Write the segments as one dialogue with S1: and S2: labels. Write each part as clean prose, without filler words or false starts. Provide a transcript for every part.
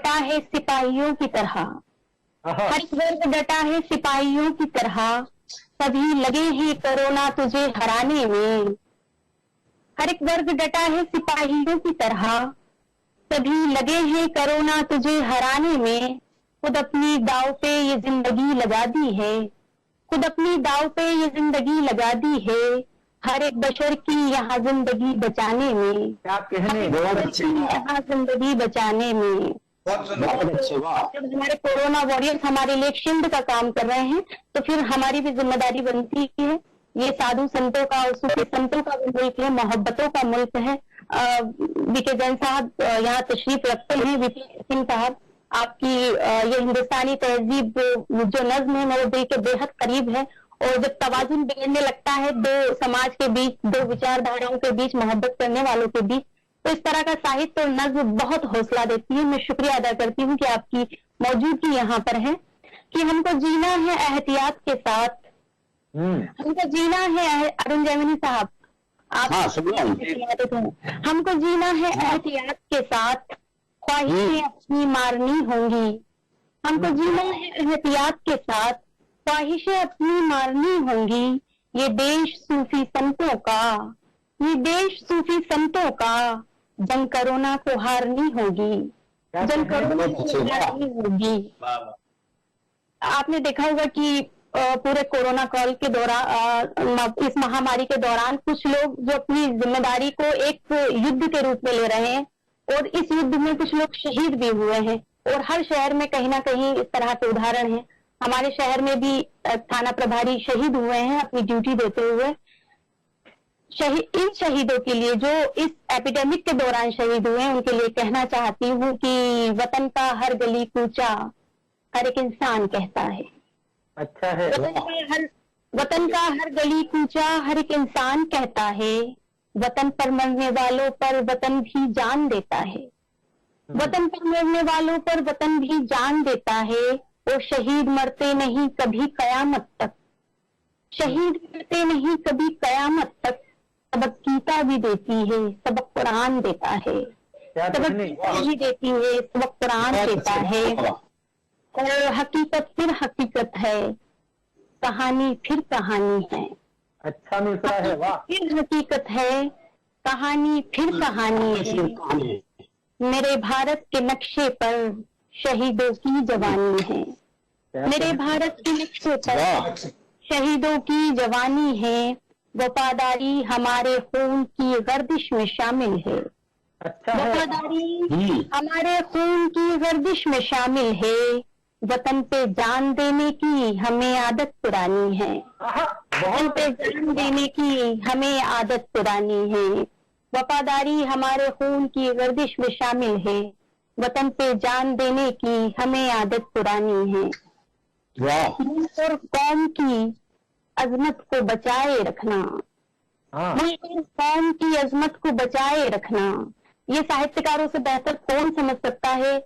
S1: डटा है सिपाहियों की तरह, हर एक वर्ग डटा है सिपाहियों की तरह, सभी लगे हैं कोरोना तुझे हराने में। हर एक वर्ग डटा है सिपाहियों की तरह, सभी लगे हैं कोरोना तुझे हराने में। खुद अपनी दाव पे ये जिंदगी लगा दी है, खुद अपनी दाव पे ये जिंदगी लगा दी है, हर एक बशर की यहाँ जिंदगी बचाने में।
S2: क्या कहने, बहुत अच्छे,
S1: यहाँ जिंदगी बचाने में।
S2: बहुत अच्छे, वाह।
S1: जब हमारे कोरोना वॉरियर्स हमारे लिए शिल्ड का काम कर रहे हैं तो फिर हमारी भी जिम्मेदारी बनती है। ये साधु संतों का और सूफी संतों का भी मुल्क है, मोहब्बतों का मुल्क है। बीके जैन साहब यहाँ तशरीफ रखते हैं। वीपी सिंह साहब, आपकी ये हिंदुस्तानी तहजीब जो नज्म है मेरे दिल के बेहद करीब है। और जब तवाजुन बिगड़ने लगता है दो समाज के बीच, दो विचारधाराओं के बीच, मोहब्बत करने वालों के बीच, तो इस तरह का साहित्य और नज्म बहुत हौसला देती है। मैं शुक्रिया अदा करती हूँ कि आपकी मौजूदगी यहाँ पर है। कि हमको जीना है एहतियात के साथ, हमको जीना है, अरुण जैमिनी साहब आप हमको जीना है एहतियात के साथ, ख्वाहिशें अपनी मारनी होंगी। हमको जीना है एहतियात के साथ, ख्वाहिशें अपनी मारनी होंगी। ये देश सूफी संतों का, ये देश सूफी संतों का, जंग कोरोना को हारनी होगी, जंग कोरोना को हारनी होगी। आपने देखा होगा कि पूरे कोरोना काल के दौरान, इस महामारी के दौरान कुछ लोग जो अपनी जिम्मेदारी को एक युद्ध के रूप में ले रहे हैं और इस युद्ध में कुछ लोग शहीद भी हुए हैं। और हर शहर में कहीं ना कहीं इस तरह के उदाहरण हैं। हमारे शहर में भी थाना प्रभारी शहीद हुए हैं अपनी ड्यूटी देते हुए। इन शहीदों के लिए जो इस एपिडेमिक के दौरान शहीद हुए हैं, उनके लिए कहना चाहती हूँ कि वतन का हर गली कूचा हर एक इंसान कहता है।
S2: अच्छा है।
S1: वतन का हर गली कूचा हर एक इंसान कहता है। वतन पर मरने वालों पर वतन भी जान देता है, वतन पर मरने वालों पर वतन भी जान देता है। और शहीद मरते नहीं कभी कयामत तक, शहीद मरते नहीं कभी कयामत तक। सबक गीता भी देती है, सबक कुरान देता है, सबक गीता भी देती है, सबक कुरान देता है। और हकीकत फिर हकीकत है, कहानी फिर कहानी है।
S2: अच्छा मिसरा है, वाह।
S1: फिर हकीकत है, कहानी फिर कहानी है। मेरे भारत के नक्शे पर शहीदों की जवानी है, मेरे भारत के नक्शे पर शहीदों की जवानी है। वफादारी हमारे खून की गर्दिश में शामिल है, वफादारी हमारे खून की गर्दिश में शामिल है। वतन पे जान देने की हमें आदत पुरानी है, वतन पे जान देने की हमें आदत पुरानी है। वफादारी हमारे खून की गर्दिश में शामिल है, वतन पे जान देने की हमें आदत पुरानी है। मुल्क और कौम की अजमत को बचाए रखना, मुल्क और कौम की अजमत को बचाए रखना। ये साहित्यकारों से बेहतर कौन समझ सकता है,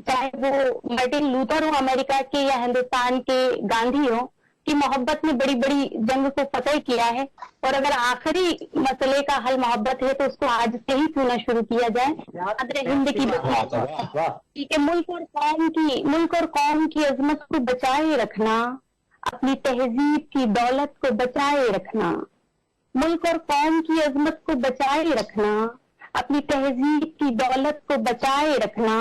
S1: चाहे वो मार्टिन लूथर हो अमेरिका के या हिंदुस्तान के गांधी हो, कि मोहब्बत ने बड़ी बड़ी जंग को फतेह किया है। और अगर आखिरी मसले का हल मोहब्बत है तो उसको आज से ही क्यों ना शुरू किया जाए। कदर हिंद की ठीक है, मुल्क और कौम की अजमत को बचाए रखना, अपनी तहजीब की दौलत को बचाए रखना। मुल्क और कौम की अजमत को बचाए रखना, अपनी तहजीब की दौलत को बचाए रखना।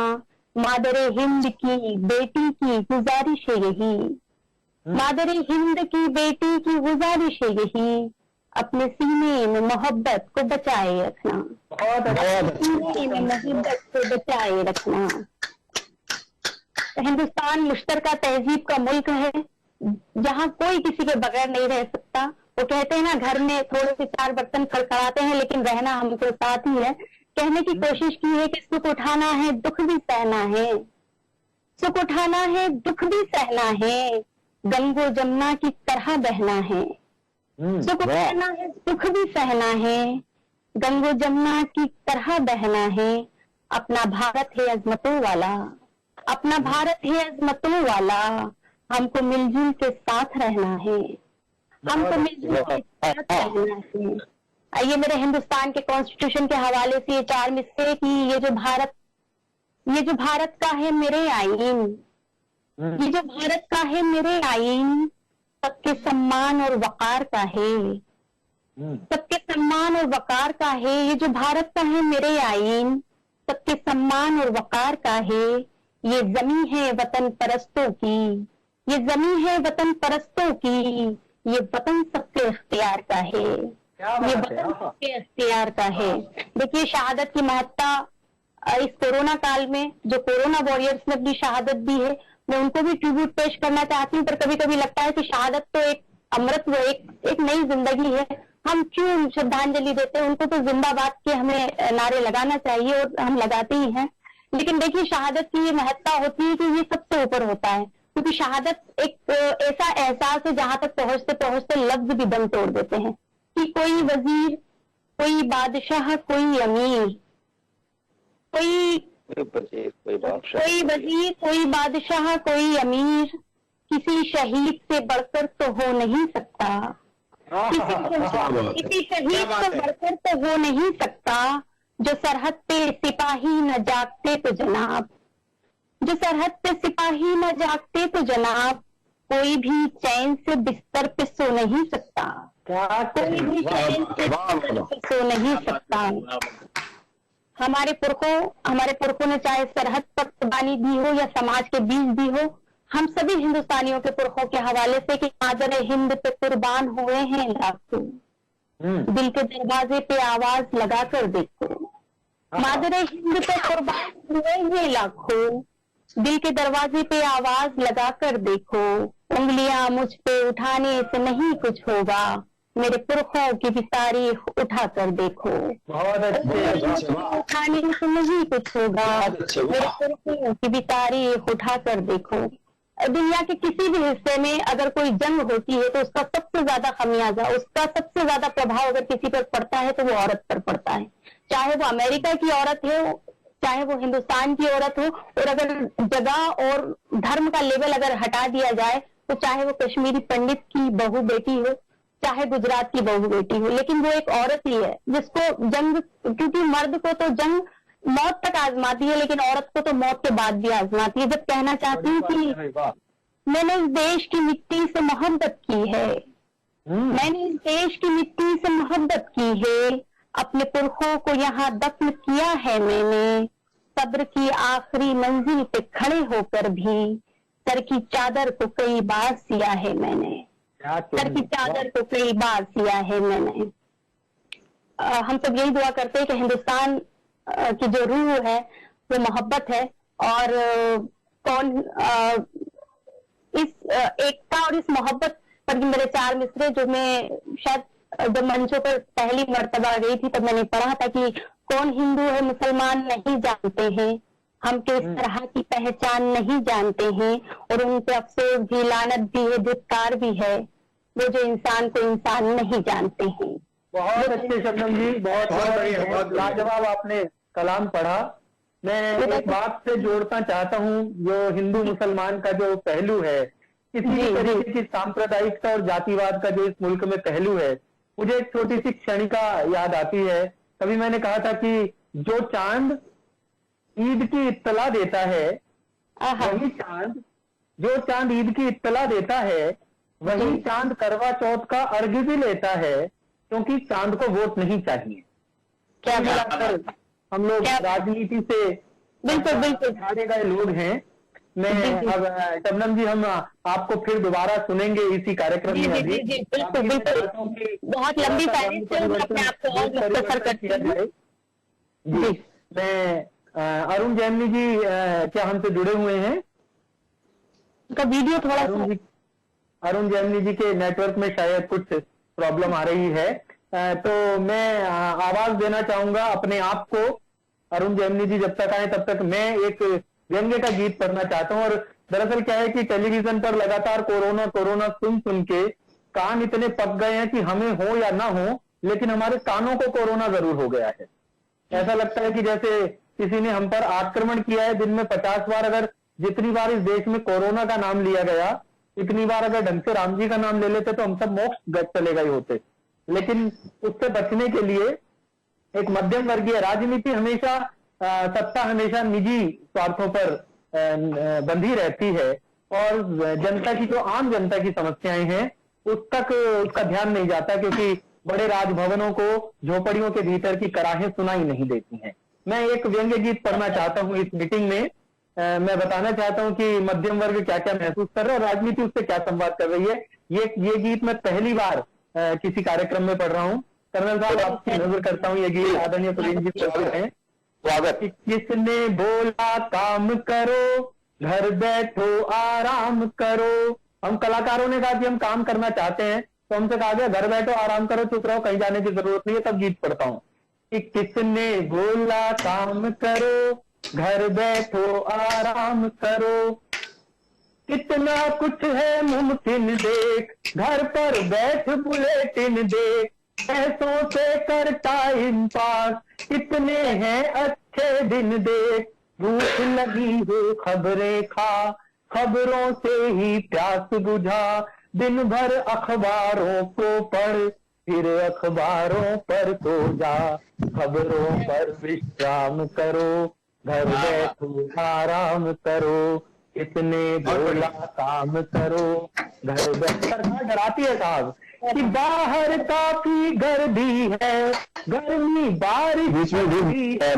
S1: मादरे हिंद की बेटी की गुजारिश है यही, मादरे हिंद की बेटी की गुजारिश है यही, अपने सीने में मोहब्बत को बचाए रखना, सीने में मोहब्बत को बचाए रखना। हिंदुस्तान मुश्तरका तहजीब का मुल्क है, जहाँ कोई किसी के बगैर नहीं रह सकता। वो कहते हैं ना, घर में थोड़े से चार बर्तन खड़खड़ाते हैं लेकिन रहना हमको साथ ही है। कहने की कोशिश की है कि सुख उठाना है दुख भी सहना है, सुख उठाना है दुख भी सहना है, गंगो जमुना की तरह बहना है। सुख उठाना है दुख भी सहना है, गंगो जमुना की तरह बहना है। अपना भारत है अजमतों वाला, अपना भारत है अजमतों वाला, हमको मिलजुल के साथ रहना है, हमको मिलजुल के साथ रहना है। ये मेरे हिंदुस्तान के कॉन्स्टिट्यूशन के हवाले से ये चार मिसरे की, ये जो भारत ये जो भारत का है मेरे आईन, ये जो भारत का है मेरे आईन, सबके सम्मान और वकार का है, सबके सम्मान और वकार का है। ये जो भारत का है मेरे आईन, सबके सम्मान और वकार का है। ये जमी है वतन परस्तों की, ये जमी है वतन परस्तों की, ये वतन सबके इख्तियार का है, ये वतन सबके इख्तियार का है। देखिए शहादत की महत्ता इस कोरोना काल में, जो कोरोना वॉरियर्स ने अपनी शहादत दी है, मैं उनको भी ट्रिब्यूट पेश करना चाहती हूँ। पर कभी कभी लगता है कि शहादत तो एक अमृत, वो एक नई जिंदगी है, हम क्यों श्रद्धांजलि देते हैं उनको? तो जिंदाबाद के हमें नारे लगाना चाहिए और हम लगाते ही हैं। लेकिन देखिए शहादत की ये महत्ता होती है कि ये सबसे ऊपर होता है, क्योंकि शहादत एक ऐसा एहसास है जहां तक पहुंचते पहुंचते लफ्ज भी दम तोड़ देते हैं कि कोई वजीर, कोई बादशाह, कोई अमीर, कोई वजीर, कोई बादशाह, कोई अमीर, किसी शहीद से बढ़कर तो हो नहीं सकता, किसी शहीद से बढ़कर तो हो नहीं सकता। जो सरहद पे सिपाही न जागते तो जनाब, जो सरहद पे सिपाही न जागते तो जनाब, कोई भी चैन से बिस्तर पे सो नहीं सकता, कोई भी चैन से बिस्तर पे सो नहीं सकता। हमारे पुरखों ने चाहे सरहद पर कुर्बानी दी हो या समाज के बीच दी हो, हम सभी हिंदुस्तानियों के पुरखों के हवाले से कि मादर हिंद पे कुर्बान हुए हैं लाखों, दिल के दरवाजे पे आवाज लगा कर देखो, मादर हिंद पे कुर्बान हुए हैं लाखों, दिल के दरवाजे पे आवाज लगा कर देखो, उंगलियां मुझ पे उठाने से नहीं कुछ होगा, मेरे पुरखों की भी तारीख उठा कर देखो,
S2: बहुत अच्छे,
S1: उठाने से नहीं कुछ होगा, मेरे पुरखों की भी तारीख उठा कर देखो। दुनिया के किसी भी हिस्से में अगर कोई जंग होती है तो उसका सबसे ज्यादा खमियाजा, उसका सबसे ज्यादा प्रभाव अगर किसी पर पड़ता है तो वो औरत पर पड़ता है, चाहे वो अमेरिका की औरत हो, चाहे वो हिंदुस्तान की औरत हो। और अगर जगह और धर्म का लेवल अगर हटा दिया जाए तो चाहे वो कश्मीरी पंडित की बहू बेटी हो, चाहे गुजरात की बहू बेटी हो, लेकिन वो एक औरत ही है जिसको जंग, क्योंकि मर्द को तो जंग मौत तक आजमाती है लेकिन औरत को तो मौत के बाद भी आजमाती है। जब कहना चाहती हूँ कि मैंने इस देश की मिट्टी से मोहब्बत की है, मैंने इस देश की मिट्टी से मोहब्बत की है, अपने पुरखों को यहाँ दफन किया है मैंने, सब्र की आखिरी मंजिल पे खड़े होकर भी सर की चादर को कई बार सिया है मैंने, सर की चादर को कई बार सिया है मैंने। हम सब यही दुआ करते हैं कि हिंदुस्तान की जो रूह है वो मोहब्बत है, और कौन इस एकता और इस मोहब्बत पर मेरे 4 मिसरे जो मैं शायद जब मंचों पर पहली मर्तबा गई थी तब मैंने पढ़ा था कि कौन हिंदू है मुसलमान नहीं जानते हैं, हम किस तरह की पहचान नहीं जानते हैं, और उन पे अफसोस भी, लानत भी है, धिक्कार भी है, वो जो इंसान को इंसान नहीं जानते हैं।
S2: बहुत अच्छे शबनम जी, बहुत लाजवाब आपने कलाम पढ़ा। मैं एक बात से जोड़ना चाहता हूँ, जो हिंदू मुसलमान का जो पहलू है, किसी भी तरीके की सांप्रदायिकता और जातिवाद का जो इस मुल्क में पहलू है, मुझे एक छोटी सी क्षणिका याद आती है। कभी मैंने कहा था कि जो चांद ईद की इत्तला देता है, वही चांद, जो चांद ईद की इत्तला देता है, वही चांद करवा चौथ का अर्घ भी लेता है, क्योंकि चांद को वोट नहीं चाहिए। क्या मिलाकर हम लोग राजनीति से
S1: बिल्कुल
S2: हारे गए लोग हैं। मैं अब शबनम जी, हम आपको फिर दोबारा सुनेंगे इसी कार्यक्रम में।
S1: बिल्कुल बहुत लंबी तारीफ से अपने आप को और मुख्तसर करती हूं।
S2: जी, मैं अरुण जैमिनी जी क्या हमसे जुड़े हुए हैं?
S1: उनका वीडियो थोड़ा
S2: अरुण जैमिनी जी के नेटवर्क में शायद कुछ प्रॉब्लम आ रही है, तो मैं आवाज देना चाहूंगा अपने आप को। अरुण जैमिनी जी जब तक आए तब तक मैं एक व्यंग्य का गीत पढ़ना चाहता हूँ। और दरअसल क्या है कि टेलीविजन पर लगातार कोरोना सुन के कान इतने पक गए हैं कि हमें हो या ना हो, लेकिन हमारे कानों को कोरोना जरूर हो गया है। ऐसा लगता है कि जैसे किसी ने हम पर आक्रमण किया है। दिन में 50 बार अगर जितनी बार इस देश में कोरोना का नाम लिया गया, इतनी बार अगर ढंग से राम जी का नाम ले लेते तो हम सब मोक्ष चले गए होते। लेकिन उससे बचने के लिए एक मध्यम वर्गीय राजनीति हमेशा सत्ता हमेशा निजी स्वार्थों पर बंधी रहती है और जनता की जो आम जनता की समस्याएं हैं उस तक उसका ध्यान नहीं जाता, क्योंकि बड़े राजभवनों को झोपड़ियों के भीतर की कराहें सुनाई नहीं देती हैं। मैं एक व्यंग्य गीत पढ़ना चाहता हूं इस मीटिंग में। मैं बताना चाहता हूं कि मध्यम वर्ग क्या क्या महसूस कर रहा है और राजनीति उससे क्या संवाद कर रही है। ये गीत मैं पहली बार किसी कार्यक्रम में पढ़ रहा हूं। कर्नल साहब, आपकी नजर करता हूं, ये गीत आदरणीय प्रवीण जी प्रस्तुत हैं। स्वागत। किसने बोला काम करो, घर बैठो आराम करो। हम कलाकारों ने कहा कि हम काम करना चाहते हैं, तो हमसे कहा गया घर बैठो आराम करो, चुप रहो, कहीं जाने की जरूरत नहीं है। तब गीत पढ़ता हूँ कि किसने बोला काम करो, घर बैठो आराम करो। कितना कुछ है मुमकिन देख, घर पर बैठ बुलेटिन देख, पैसों से कर टाइम पास, कितने हैं अच्छे दिन देख। भूख लगी हो खबरें खा, खबरों से ही प्यास बुझा, दिन भर अखबारों को पढ़, फिर अखबारों पर सो जा, खबरों पर विश्राम करो, घर बैठो आराम करो। इतने बोला काम करो, घर बैठ। सरकार डराती है साहब कि बाहर काफी गर्मी है, गर्मी बारिश भी है,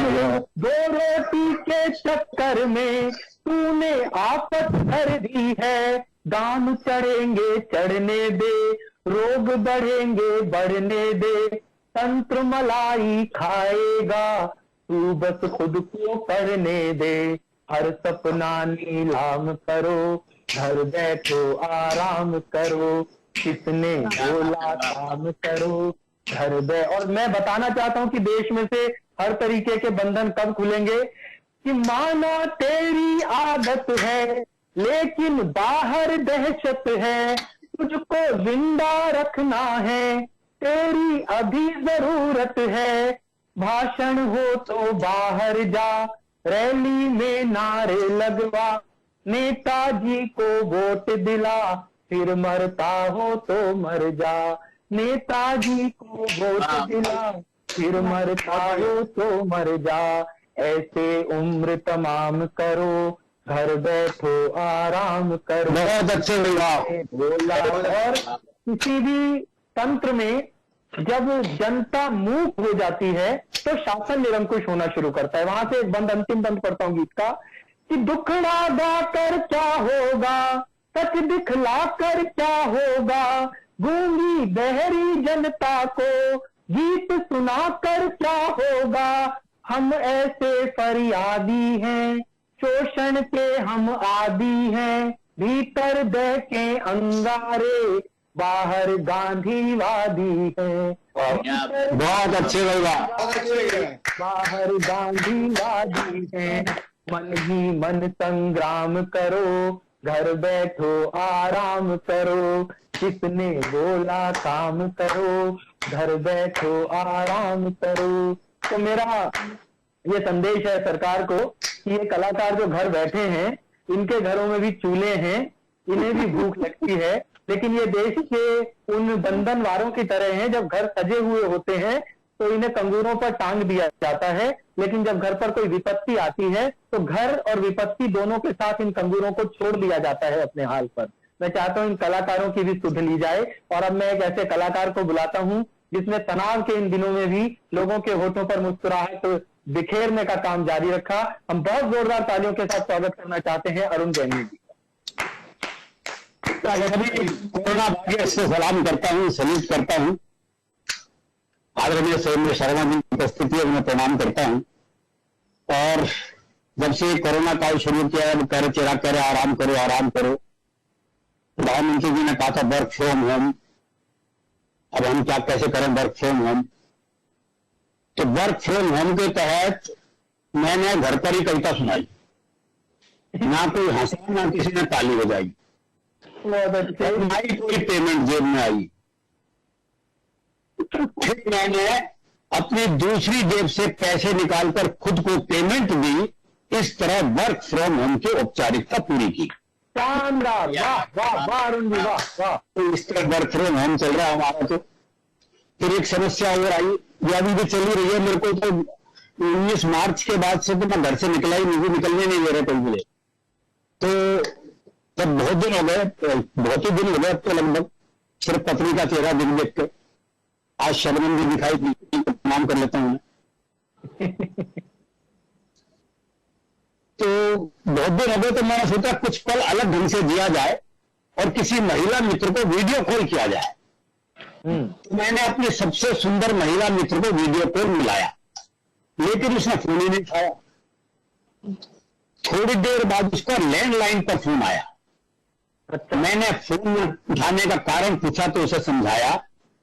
S2: दो रोटी के चक्कर में तूने आफत भर दी है। दाम चढ़ेंगे चढ़ने दे, रोग बढ़ेंगे बढ़ने दे, तंत्र मलाई खाएगा, तू बस खुद को पढ़ने दे। हर सपना नीलाम करो, घर बैठो आराम करो, किसने बोला काम करो, घर बैठ। और मैं बताना चाहता हूं कि देश में से हर तरीके के बंधन कब खुलेंगे कि माना तेरी आदत है लेकिन बाहर दहशत है, तुझको जिंदा रखना है, तेरी अभी जरूरत है। भाषण हो तो बाहर जा, रैली में नारे लगवा, नेताजी को वोट दिला, फिर मरता हो तो मर जा। नेताजी को वोट दिला, फिर मरता हो तो मर जा। ऐसे उम्र तमाम करो, घर बैठो आराम करो।
S3: बहुत अच्छे
S2: बोला। और किसी भी तंत्र में जब जनता मूक हो जाती है तो शासन निरंकुश होना शुरू करता है। वहां से एक बंद, अंतिम बंद पढ़ता हूँ गीत का कि दुखड़ा गाकर क्या होगा, सच दिखला कर क्या होगा, गूंगी बहरी जनता को गीत सुना कर क्या होगा। हम ऐसे फरियादी हैं, शोषण के हम आदी हैं, भीतर दहके अंगारे, बाहर गांधीवादी हैं।
S3: बहुत अच्छे
S2: बाहर गांधीवादी हैं। मन ही मन संग्राम करो, घर बैठो आराम करो, किसने बोला काम करो, घर बैठो आराम करो। तो मेरा ये संदेश है सरकार को कि ये कलाकार जो घर बैठे हैं, इनके घरों में भी चूल्हे हैं, इन्हें भी भूख लगती है, लेकिन ये देश के उन बंधनवारों की तरह हैं। जब घर सजे हुए होते हैं तो इन्हें कंगूरों पर टांग दिया जाता है, लेकिन जब घर पर कोई विपत्ति आती है तो घर और विपत्ति दोनों के साथ इन कंगूरों को छोड़ दिया जाता है अपने हाल पर। मैं चाहता हूं इन कलाकारों की भी सुध ली जाए। और अब मैं एक ऐसे कलाकार को बुलाता हूं जिसने तनाव के इन दिनों में भी लोगों के होठों पर मुस्कुराहट बिखेरने का काम जारी रखा। हम बहुत जोरदार तालियों के साथ स्वागत करना चाहते हैं अरुण जैनी जी।
S3: कोरोना भाग्य से सलाम करता हूँ, सल्यूट करता हूँ। आदरणीय सौम्य शर्मा जी की उपस्थिति में प्रणाम करता हूँ। और जब से कोरोना काल शुरू किया है, कह रहे आराम करो आराम करो। प्रधानमंत्री जी ने कहा था वर्क फ्रॉम होम, अब हम क्या कैसे करें वर्क फ्रॉम होम। तो वर्क फ्रॉम होम के तहत मैंने घर पर ही कविता सुनाई, ना कोई हंसा ना किसी ने ताली बजाई, ना ही कोई पेमेंट जेब में आई। फिर मैंने अपनी दूसरी जेब से पैसे निकालकर खुद को पेमेंट दी। इस तरह वर्क फ्रॉम होम की औपचारिकता पूरी की।
S2: शानदार, वाह वाह वाह अरुण जी, वाह वाह।
S3: तो इस तरह वर्क फ्रॉम होम चल रहा है हमारा। तो फिर एक समस्या और आई, जो अभी भी चली रही है। मेरे को तो 19 मार्च के बाद से तो मैं घर से निकला ही नहीं, निकलने नहीं दे रहे कोई मुझे। तो जब बहुत दिन हो गए, बहुत ही दिन हो गए, तो लगभग सिर्फ पत्नी का चेहरा देख के आज शर्मिंदगी दिखाई दी, प्रणाम कर लेता हूं मैं। तो बहुत दिन हो गए, तो मैंने सोचा कुछ पल अलग ढंग से जिया जाए और किसी महिला मित्र को वीडियो कॉल किया जाए। तो मैंने अपनी सबसे सुंदर महिला मित्र को वीडियो कॉल मिलाया, लेकिन उसने फोन ही नहीं उठाया। थोड़ी देर बाद उसका लैंडलाइन पर फोन आया। मैंने फोन उठाने का कारण पूछा तो उसे समझाया,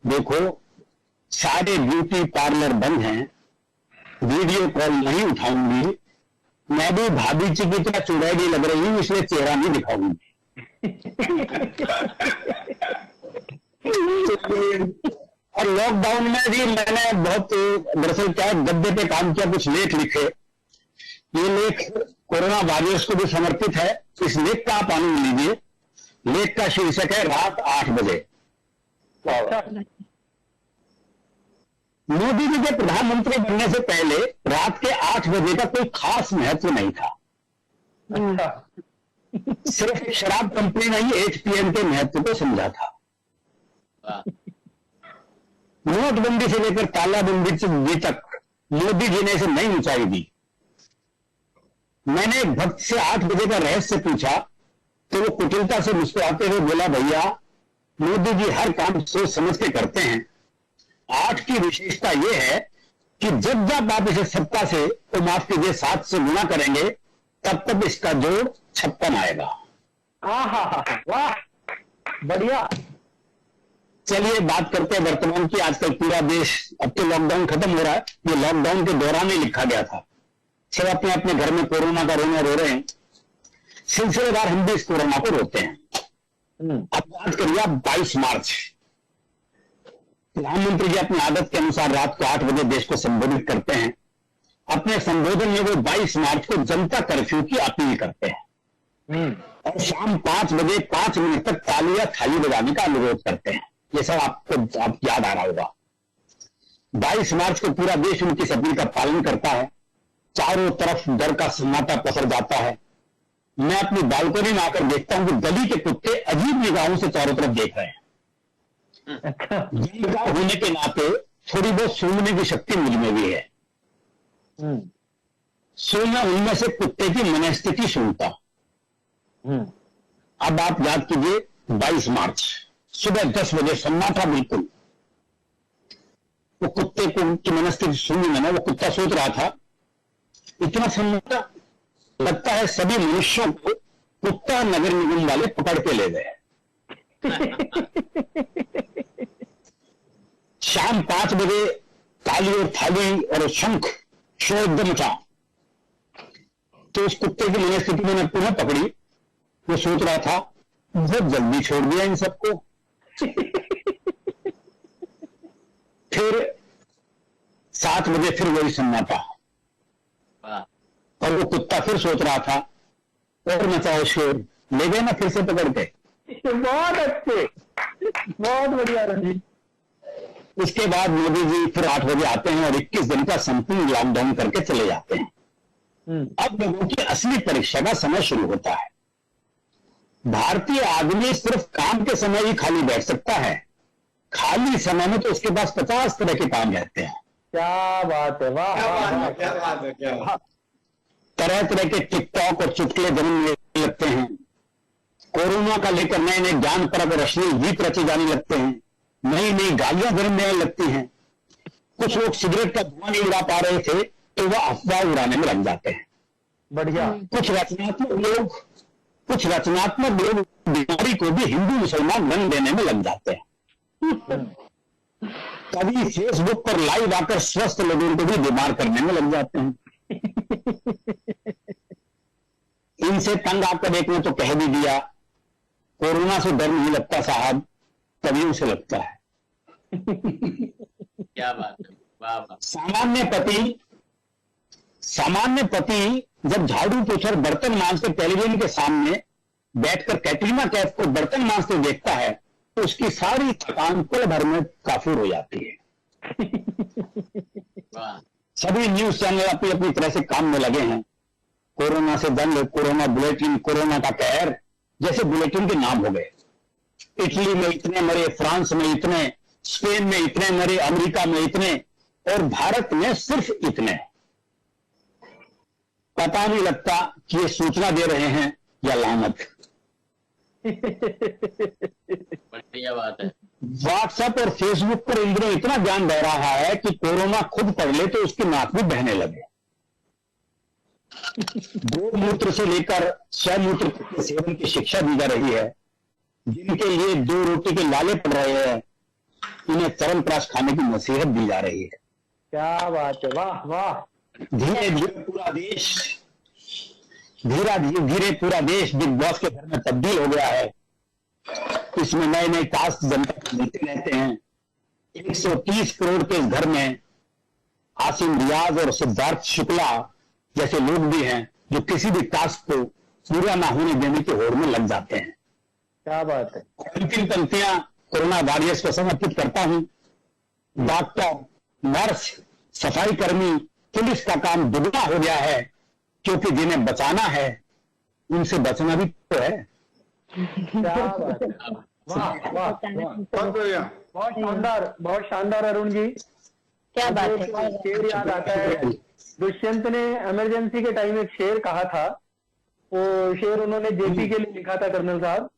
S3: देखो सारे ब्यूटी पार्लर बंद हैं, वीडियो कॉल नहीं उठाऊंगी, मैं भी भाभी जी की तरह चुड़ैली लग रही हूं, इसलिए चेहरा नहीं दिखाऊंगी। और लॉकडाउन में भी मैंने बहुत, दरअसल क्या गद्दे पे काम किया, कुछ लेख लिखे। ये लेख कोरोना वायरस को भी समर्पित है। इस लेख का आप आनंद लीजिए। लेख का शीर्षक है रात 8 बजे। मोदी जी के प्रधानमंत्री बनने से पहले रात के 8 बजे का कोई खास महत्व नहीं था। सिर्फ शराब कंपनी ने ही 8 PM के महत्व को समझा था। नोटबंदी से लेकर तालाबंदी तक मोदी जी ने इसे नई ऊंचाई दी। मैंने एक भक्त से 8 बजे का रहस्य पूछा तो वो कुटिलता से मुस्कुराते हुए बोला, भैया मोदी जी हर काम सोच समझ के करते हैं। 8 की विशेषता यह है कि जब जब आप इसे 7 से, तो माफ कीजिए 7 से गुणा करेंगे, तब तक इसका जोड़ 56 आएगा।
S2: वाह, बढ़िया।
S3: चलिए बात करते हैं वर्तमान की। आजकल पूरा देश, अब तो लॉकडाउन खत्म हो रहा है, ये लॉकडाउन के दौरान ही लिखा गया था। सब अपने अपने घर में कोरोना का रोना रो रहे हैं। सिलसिलेदार हम भी इस कोरोना को रोते हैं। अब बात करिए आप 22 मार्च। प्रधानमंत्री जी अपनी आदत के अनुसार रात को 8 बजे देश को संबोधित करते हैं। अपने संबोधन में वो 22 मार्च को जनता कर्फ्यू की अपील करते हैं और शाम 5 बजे 5 मिनट तक ताली या थाली बजाने का अनुरोध करते हैं। ये सब आपको याद आ रहा होगा। 22 मार्च को पूरा देश उनकी इस अपील का पालन करता है। चारों तरफ डर का सन्नाटा पसर जाता है। मैं अपनी बालकनी में आकर देखता हूं कि गली के कुत्ते अजीब निगाहों से चारों तरफ देख रहे हैं। निगाह होने के नाते थोड़ी बहुत सूंघने की शक्ति मुझ में भी है। सो मैं उनमें से कुत्ते की मनस्थिति सुनता। अब आप याद कीजिए 22 मार्च सुबह 10 बजे सन्नाटा बिल्कुल। वो कुत्ते को की मनस्थिति सुनी मैंने। वो कुत्ता सोच रहा था, इतना सन्नाटा, लगता है सभी मनुष्यों को कुत्ता नगर निगम वाले पकड़ के ले गए। शाम 5 बजे ताली और थाली और शंख शोर एकदम मचा। तो उस कुत्ते की मनस्थिति मैंने पुनः पकड़ी। वो सोच रहा था, बहुत जल्दी छोड़ दिया इन सबको। फिर 7 बजे फिर वही सन्नाटा और वो कुत्ता फिर सोच रहा था, और मचाओ शोर, ले गए ना फिर से पकड़ के।
S2: बहुत अच्छे, बहुत बढ़िया रंजीत।
S3: इसके बाद मोदी जी फिर 8 बजे आते हैं और 21 दिन का संपूर्ण लॉकडाउन करके चले जाते हैं। अब लोगों की असली परीक्षा का समय शुरू होता है। भारतीय आदमी सिर्फ काम के समय ही खाली बैठ सकता है। खाली समय में तो उसके पास 50 तरह के काम रहते हैं।
S2: क्या बात है, वाह,
S4: क्या बात है, क्या बात।
S3: तरह तरह के टिकटॉक और चुटकुले जन्म लगते हैं। कोरोना का लेकर नए नए ज्ञान परक और अश्लील गीत रचे जाने लगते हैं। नई नई गालियां जन्मने लगती हैं। कुछ लोग सिगरेट का धुआं नहीं उड़ा पा रहे थे तो वह अफवाह उड़ाने में लग जाते हैं।
S2: बढ़िया।
S3: कुछ रचनात्मक लोग बीमारी को भी हिंदू मुसलमान रंग देने में लग जाते हैं। कभी फेसबुक पर लाइव आकर स्वस्थ लोगों को भी बीमार करने में लग जाते हैं। इनसे तंग आकर एक ने तो कह भी दिया, कोरोना से डर नहीं लगता साहब, तभी से लगता है।
S4: क्या बात है, वाह वाह।
S3: सामान्य पति जब झाड़ू पोछर बर्तन मांजते टेलीविजन के सामने बैठकर कैटरीना कैफ को बर्तन मांजते देखता है तो उसकी सारी थकान पल भर में काफूर हो जाती है।
S4: वाह।
S3: सभी न्यूज चैनल अपनी अपनी तरह से काम में लगे हैं। कोरोना से दंड, कोरोना बुलेटिन, कोरोना का कहर जैसे बुलेटिन के नाम हो गए। इटली में इतने मरे, फ्रांस में इतने, स्पेन में इतने मरे, अमेरिका में इतने, और भारत में सिर्फ इतने। पता नहीं लगता कि ये सूचना दे रहे हैं या लानत।
S4: बढ़िया बात है।
S3: व्हाट्सएप और फेसबुक पर इन दिनों इतना ज्ञान बह रहा है कि कोरोना खुद पढ़ ले तो उसकी नाक भी बहने लगे। गोमूत्र से लेकर स्वमूत्र के सेवन की शिक्षा दी जा रही है। जिनके लिए 2 रोटी के लाले पड़ रहे हैं, इन्हें चरमप्राश खाने की नसीहत दी जा रही है।
S2: क्या बात है, वाह वाह।
S3: धीरे धीरे पूरा देश पूरा देश बिग बॉस के घर में तब्दील हो गया है। इसमें नए नए टास्क जनता को मिलते रहते हैं। 130 करोड़ के इस घर में आसिम रियाज और सिद्धार्थ शुक्ला जैसे लोग भी हैं जो किसी भी टास्क को पूरा ना होने देने की होड़ में लग जाते हैं।
S2: क्या बात है।
S3: अंतिम पंक्तियां कोरोना वॉरियर्स को समर्पित करता हूं। डॉक्टर, नर्स, सफाई कर्मी, पुलिस का काम दुगना हो गया है, क्योंकि जिन्हें बचाना है उनसे बचना भी तो है।
S2: क्या बात है, वाह वाह वाह।
S4: बहुत बढ़िया,
S2: बहुत शानदार अरुण जी।
S1: क्या बात है।
S2: शेर याद आता है, दुष्यंत ने इमरजेंसी के टाइम एक शेर कहा था। वो शेर उन्होंने जेपी के लिए लिखा था, कर्नल साहब।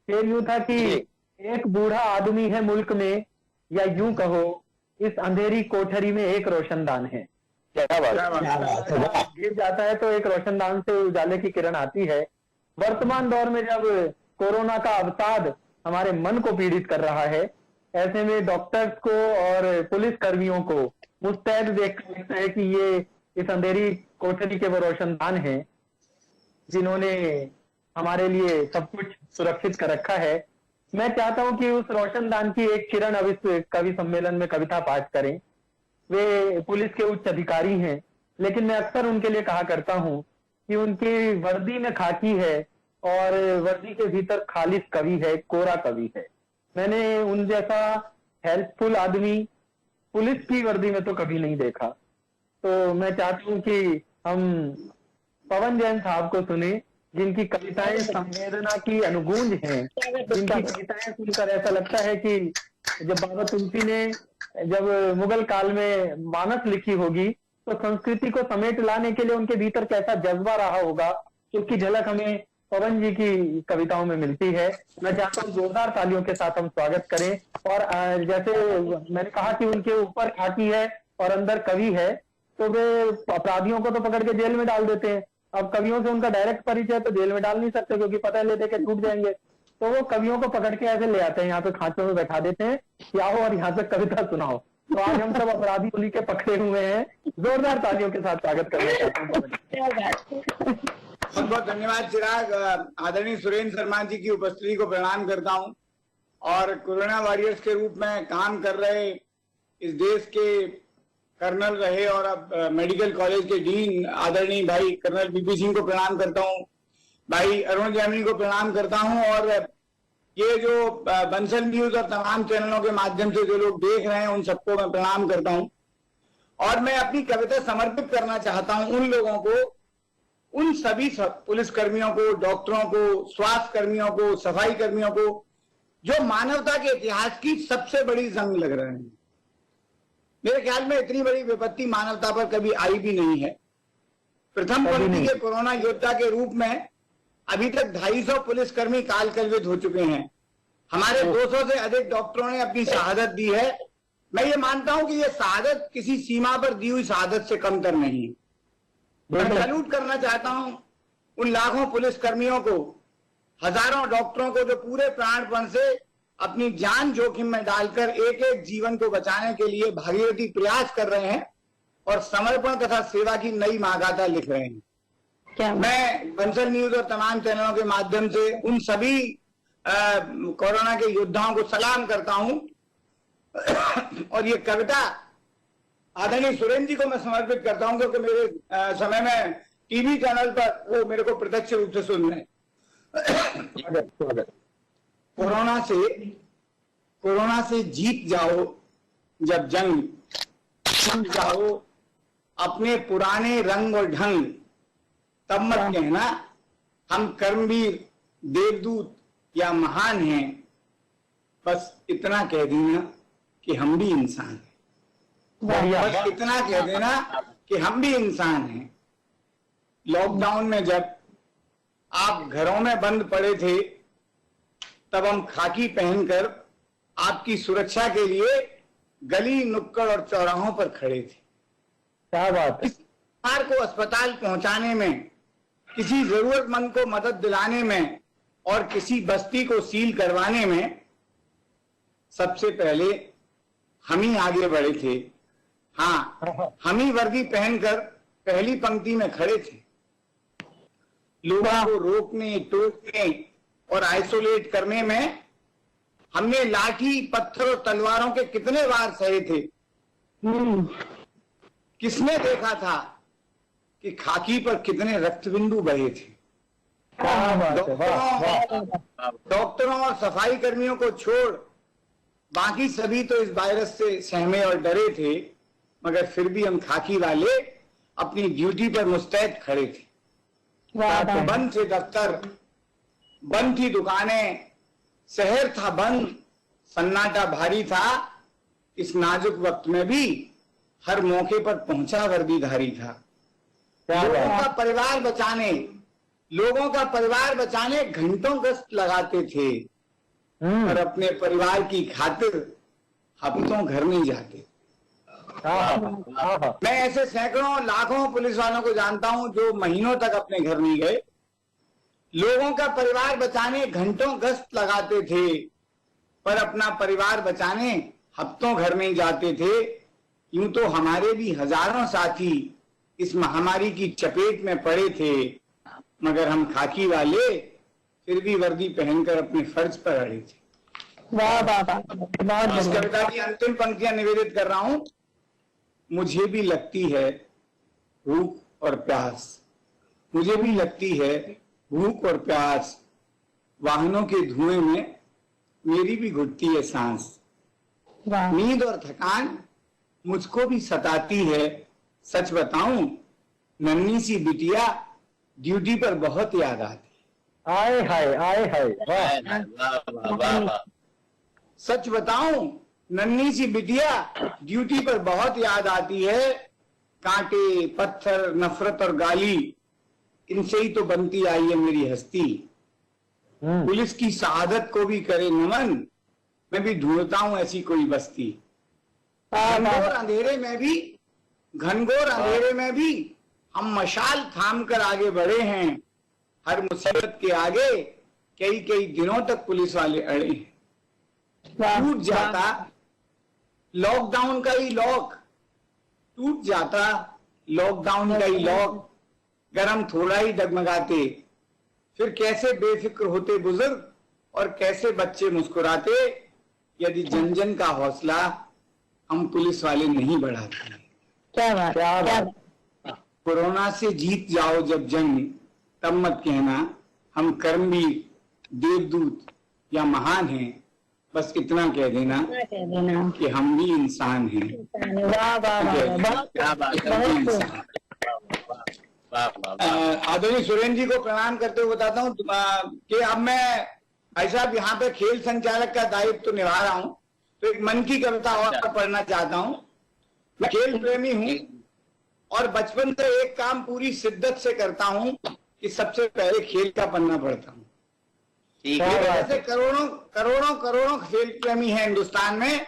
S2: शेर यूं था कि एक बूढ़ा आदमी है मुल्क में, या यूं कहो इस अंधेरी कोठरी में एक रोशनदान है।
S3: क्या बात है।
S2: गिर जाता है तो एक रोशनदान से उजाले की किरण आती है। वर्तमान दौर में जब कोरोना का अवसाद हमारे मन को पीड़ित कर रहा है, ऐसे में डॉक्टर्स को और पुलिस कर्मियों को मुस्तैद देख लगता है कि ये इस अंधेरी कोठरी के वो रोशनदान हैं जिन्होंने हमारे लिए सब कुछ सुरक्षित कर रखा है। मैं चाहता हूं कि उस रोशनदान की एक किरण अब इस कवि सम्मेलन में कविता पाठ करें। वे पुलिस के उच्च अधिकारी हैं, लेकिन मैं अक्सर उनके लिए कहा करता हूं कि उनकी वर्दी में खाकी है और वर्दी के भीतर खालिस कवि है, कोरा कवि है। मैंने उन जैसा हेल्पफुल आदमी पुलिस की वर्दी में तो कभी नहीं देखा। तो मैं चाहता हूं कि हम पवन जैन साहब को सुने, जिनकी कविताएं संवेदना की अनुगूंज हैं, जिनकी कविताएं सुनकर ऐसा लगता है कि जब बाबा तुलसी ने जब मुगल काल में मानस लिखी होगी तो संस्कृति को समेट लाने के लिए उनके भीतर कैसा जज्बा रहा होगा, उसकी झलक हमें पवन जी की कविताओं में मिलती है। मैं चाहता हूँ जोरदार तालियों के साथ हम स्वागत करें। और जैसे मैंने कहा कि उनके ऊपर खाकी है और अंदर कवि है, तो वे अपराधियों को तो पकड़ के जेल में डाल देते हैं। अब कवियों से उनका डायरेक्ट परिचय तो जेल में डाल नहीं सकते, क्योंकि पता ले दे के छूट जाएंगे। तो वो कवियों को पकड़ के ऐसे ले आते हैं, यहाँ पे खांचों में बैठा देते हैं, आओ और यहाँ पे कविता सुनाओ। तो आज हम सब अपराधी उन्हीं के पकड़े हुए हैं। जोरदार तालियों के साथ स्वागत करना चाहता हूँ।
S5: बहुत बहुत धन्यवाद चिराग। आदरणीय सुरेंद्र शर्मा जी की उपस्थिति को प्रणाम करता हूं। और कोरोना वॉरियर्स के रूप में काम कर रहे इस देश के कर्नल रहे और अब मेडिकल कॉलेज के डीन आदरणीय भाई कर्नल बीपी सिंह को प्रणाम करता हूं, भाई अरुण जैमिनी को प्रणाम करता हूं। और ये जो बंसल न्यूज और तमाम चैनलों के माध्यम से जो लोग देख रहे हैं उन सबको मैं प्रणाम करता हूं। और मैं अपनी कविता समर्पित करना चाहता हूं उन लोगों को, उन सभी पुलिस कर्मियों को, डॉक्टरों को, स्वास्थ्य कर्मियों को, सफाई कर्मियों को, जो मानवता के इतिहास की सबसे बड़ी जंग लग रहे हैं। मेरे ख्याल में इतनी बड़ी विपत्ति मानवता पर कभी आई भी नहीं है। प्रथम पंक्ति के कोरोना योद्धा के रूप में अभी तक 250 पुलिसकर्मी काल कलविद हो चुके हैं। हमारे 200 से अधिक डॉक्टरों ने अपनी शहादत दी है। मैं ये मानता हूं कि ये शहादत किसी सीमा पर दी हुई शहादत से कमतर नहीं है। मैं सैल्यूट करना चाहता हूं उन लाखों पुलिसकर्मियों को, हजारों डॉक्टरों को जो पूरे प्राणपण से अपनी जान जोखिम में डालकर एक एक जीवन को बचाने के लिए भागीरथी प्रयास कर रहे हैं और समर्पण तथा सेवा की नई महागाथा लिख रहे हैं। मैं बंसल न्यूज और तमाम चैनलों के माध्यम से उन सभी कोरोना के योद्धाओं को सलाम करता हूं। और ये कविता आदरणीय सुरेंद्र जी को मैं समर्पित करता हूं, क्योंकि मेरे समय में टीवी चैनल पर वो मेरे को प्रत्यक्ष रूप से सुन रहे हैं। कोरोना से जीत जाओ जब जंग, छूट जाओ अपने पुराने रंग और ढंग तब मत कहना हम कर्मवीर, देवदूत या महान हैं, बस इतना कह देना कि हम भी इंसान हैं। बस इतना कह देना कि हम भी इंसान हैं। लॉकडाउन में जब आप घरों में बंद पड़े थे तब हम खाकी पहनकर आपकी सुरक्षा के लिए गली, नुक्कड़ और चौराहों पर खड़े थे।
S2: क्या बात है।
S5: किसी बीमार को अस्पताल पहुंचाने में, किसी जरूरतमंद को मदद दिलाने में और किसी बस्ती को सील करवाने में सबसे पहले हम ही आगे बढ़े थे। हाँ, हम ही वर्दी पहनकर पहली पंक्ति में खड़े थे। लोगों को रोकने, टोकने और आइसोलेट करने में हमने लाठी, पत्थर और तलवारों के कितने वार सहे थे। किसने देखा था कि खाकी पर कितने रक्त बिंदु बहे थे। डॉक्टरों और सफाई कर्मियों को छोड़ बाकी सभी तो इस वायरस से सहमे और डरे थे, मगर फिर भी हम खाकी वाले अपनी ड्यूटी पर मुस्तैद खड़े थे। बंद थे दफ्तर, बंद थी दुकानें, शहर था बंद, सन्नाटा भारी था। इस नाजुक वक्त में भी हर मौके पर पहुंचा वर्दीधारी था। लोगों का परिवार बचाने घंटों गश्त लगाते थे और अपने परिवार की खातिर हफ्तों घर नहीं जाते। मैं ऐसे सैकड़ों लाखों पुलिस वालों को जानता हूं जो महीनों तक अपने घर नहीं गए। लोगों का परिवार बचाने घंटों गश्त लगाते थे पर अपना परिवार बचाने हफ्तों घर नहीं जाते थे। यूं तो हमारे भी हजारों साथी इस महामारी की चपेट में पड़े थे, मगर हम खाकी वाले फिर भी वर्दी पहनकर अपने फर्ज पर अड़े थे। इस कविता की अंतिम पंक्तियां निवेदित कर रहा हूं। मुझे भी लगती है भूख और प्यास, मुझे भी लगती है भूख और प्यास, वाहनों के धुएं में मेरी भी घुटती है सांस। नींद और थकान मुझको भी सताती है, सच बताऊं नन्ही सी बिटिया ड्यूटी पर बहुत याद आती।
S2: आए हाय, आए हाय,
S5: सच बताऊं नन्ही सी बिटिया ड्यूटी पर बहुत याद आती है। कांटे, पत्थर, नफरत और गाली, इनसे ही तो बनती आई है मेरी हस्ती। पुलिस की शहादत को भी करे नमन, मैं भी ढूंढता हूं ऐसी कोई बस्ती। घनघोर अंधेरे में भी हम मशाल थाम कर आगे बढ़े हैं। हर मुसीबत के आगे कई कई दिनों तक पुलिस वाले अड़े हैं। टूट जाता लॉकडाउन का ही लॉक, टूट जाता लॉकडाउन का ही लॉक, गरम थोड़ा ही डगमगाते, फिर कैसे बेफिक्र होते बुजुर्ग और कैसे बच्चे मुस्कुराते, यदि जन जन का हौसला हम पुलिस वाले नहीं बढ़ाते।
S1: क्या बात।
S5: कोरोना से जीत जाओ जब जंग, तब मत कहना हम कर्मवीर, देवदूत या महान हैं, बस इतना कह देना कि हम भी इंसान हैं। आदरणीय सुरेंद्र जी को प्रणाम करते हुए बताता हूँ कि अब मैं भाई साहब यहाँ पे खेल संचालक का दायित्व तो निभा रहा हूँ, तो एक मन की कविता और पढ़ना चाहता हूँ। मैं खेल प्रेमी हूँ और बचपन से एक काम पूरी शिद्दत से करता हूँ कि सबसे पहले खेल का पन्ना पढ़ता हूँ। ऐसे करोड़ों करोड़ों करोड़ों खेल प्रेमी हैं हिंदुस्तान में,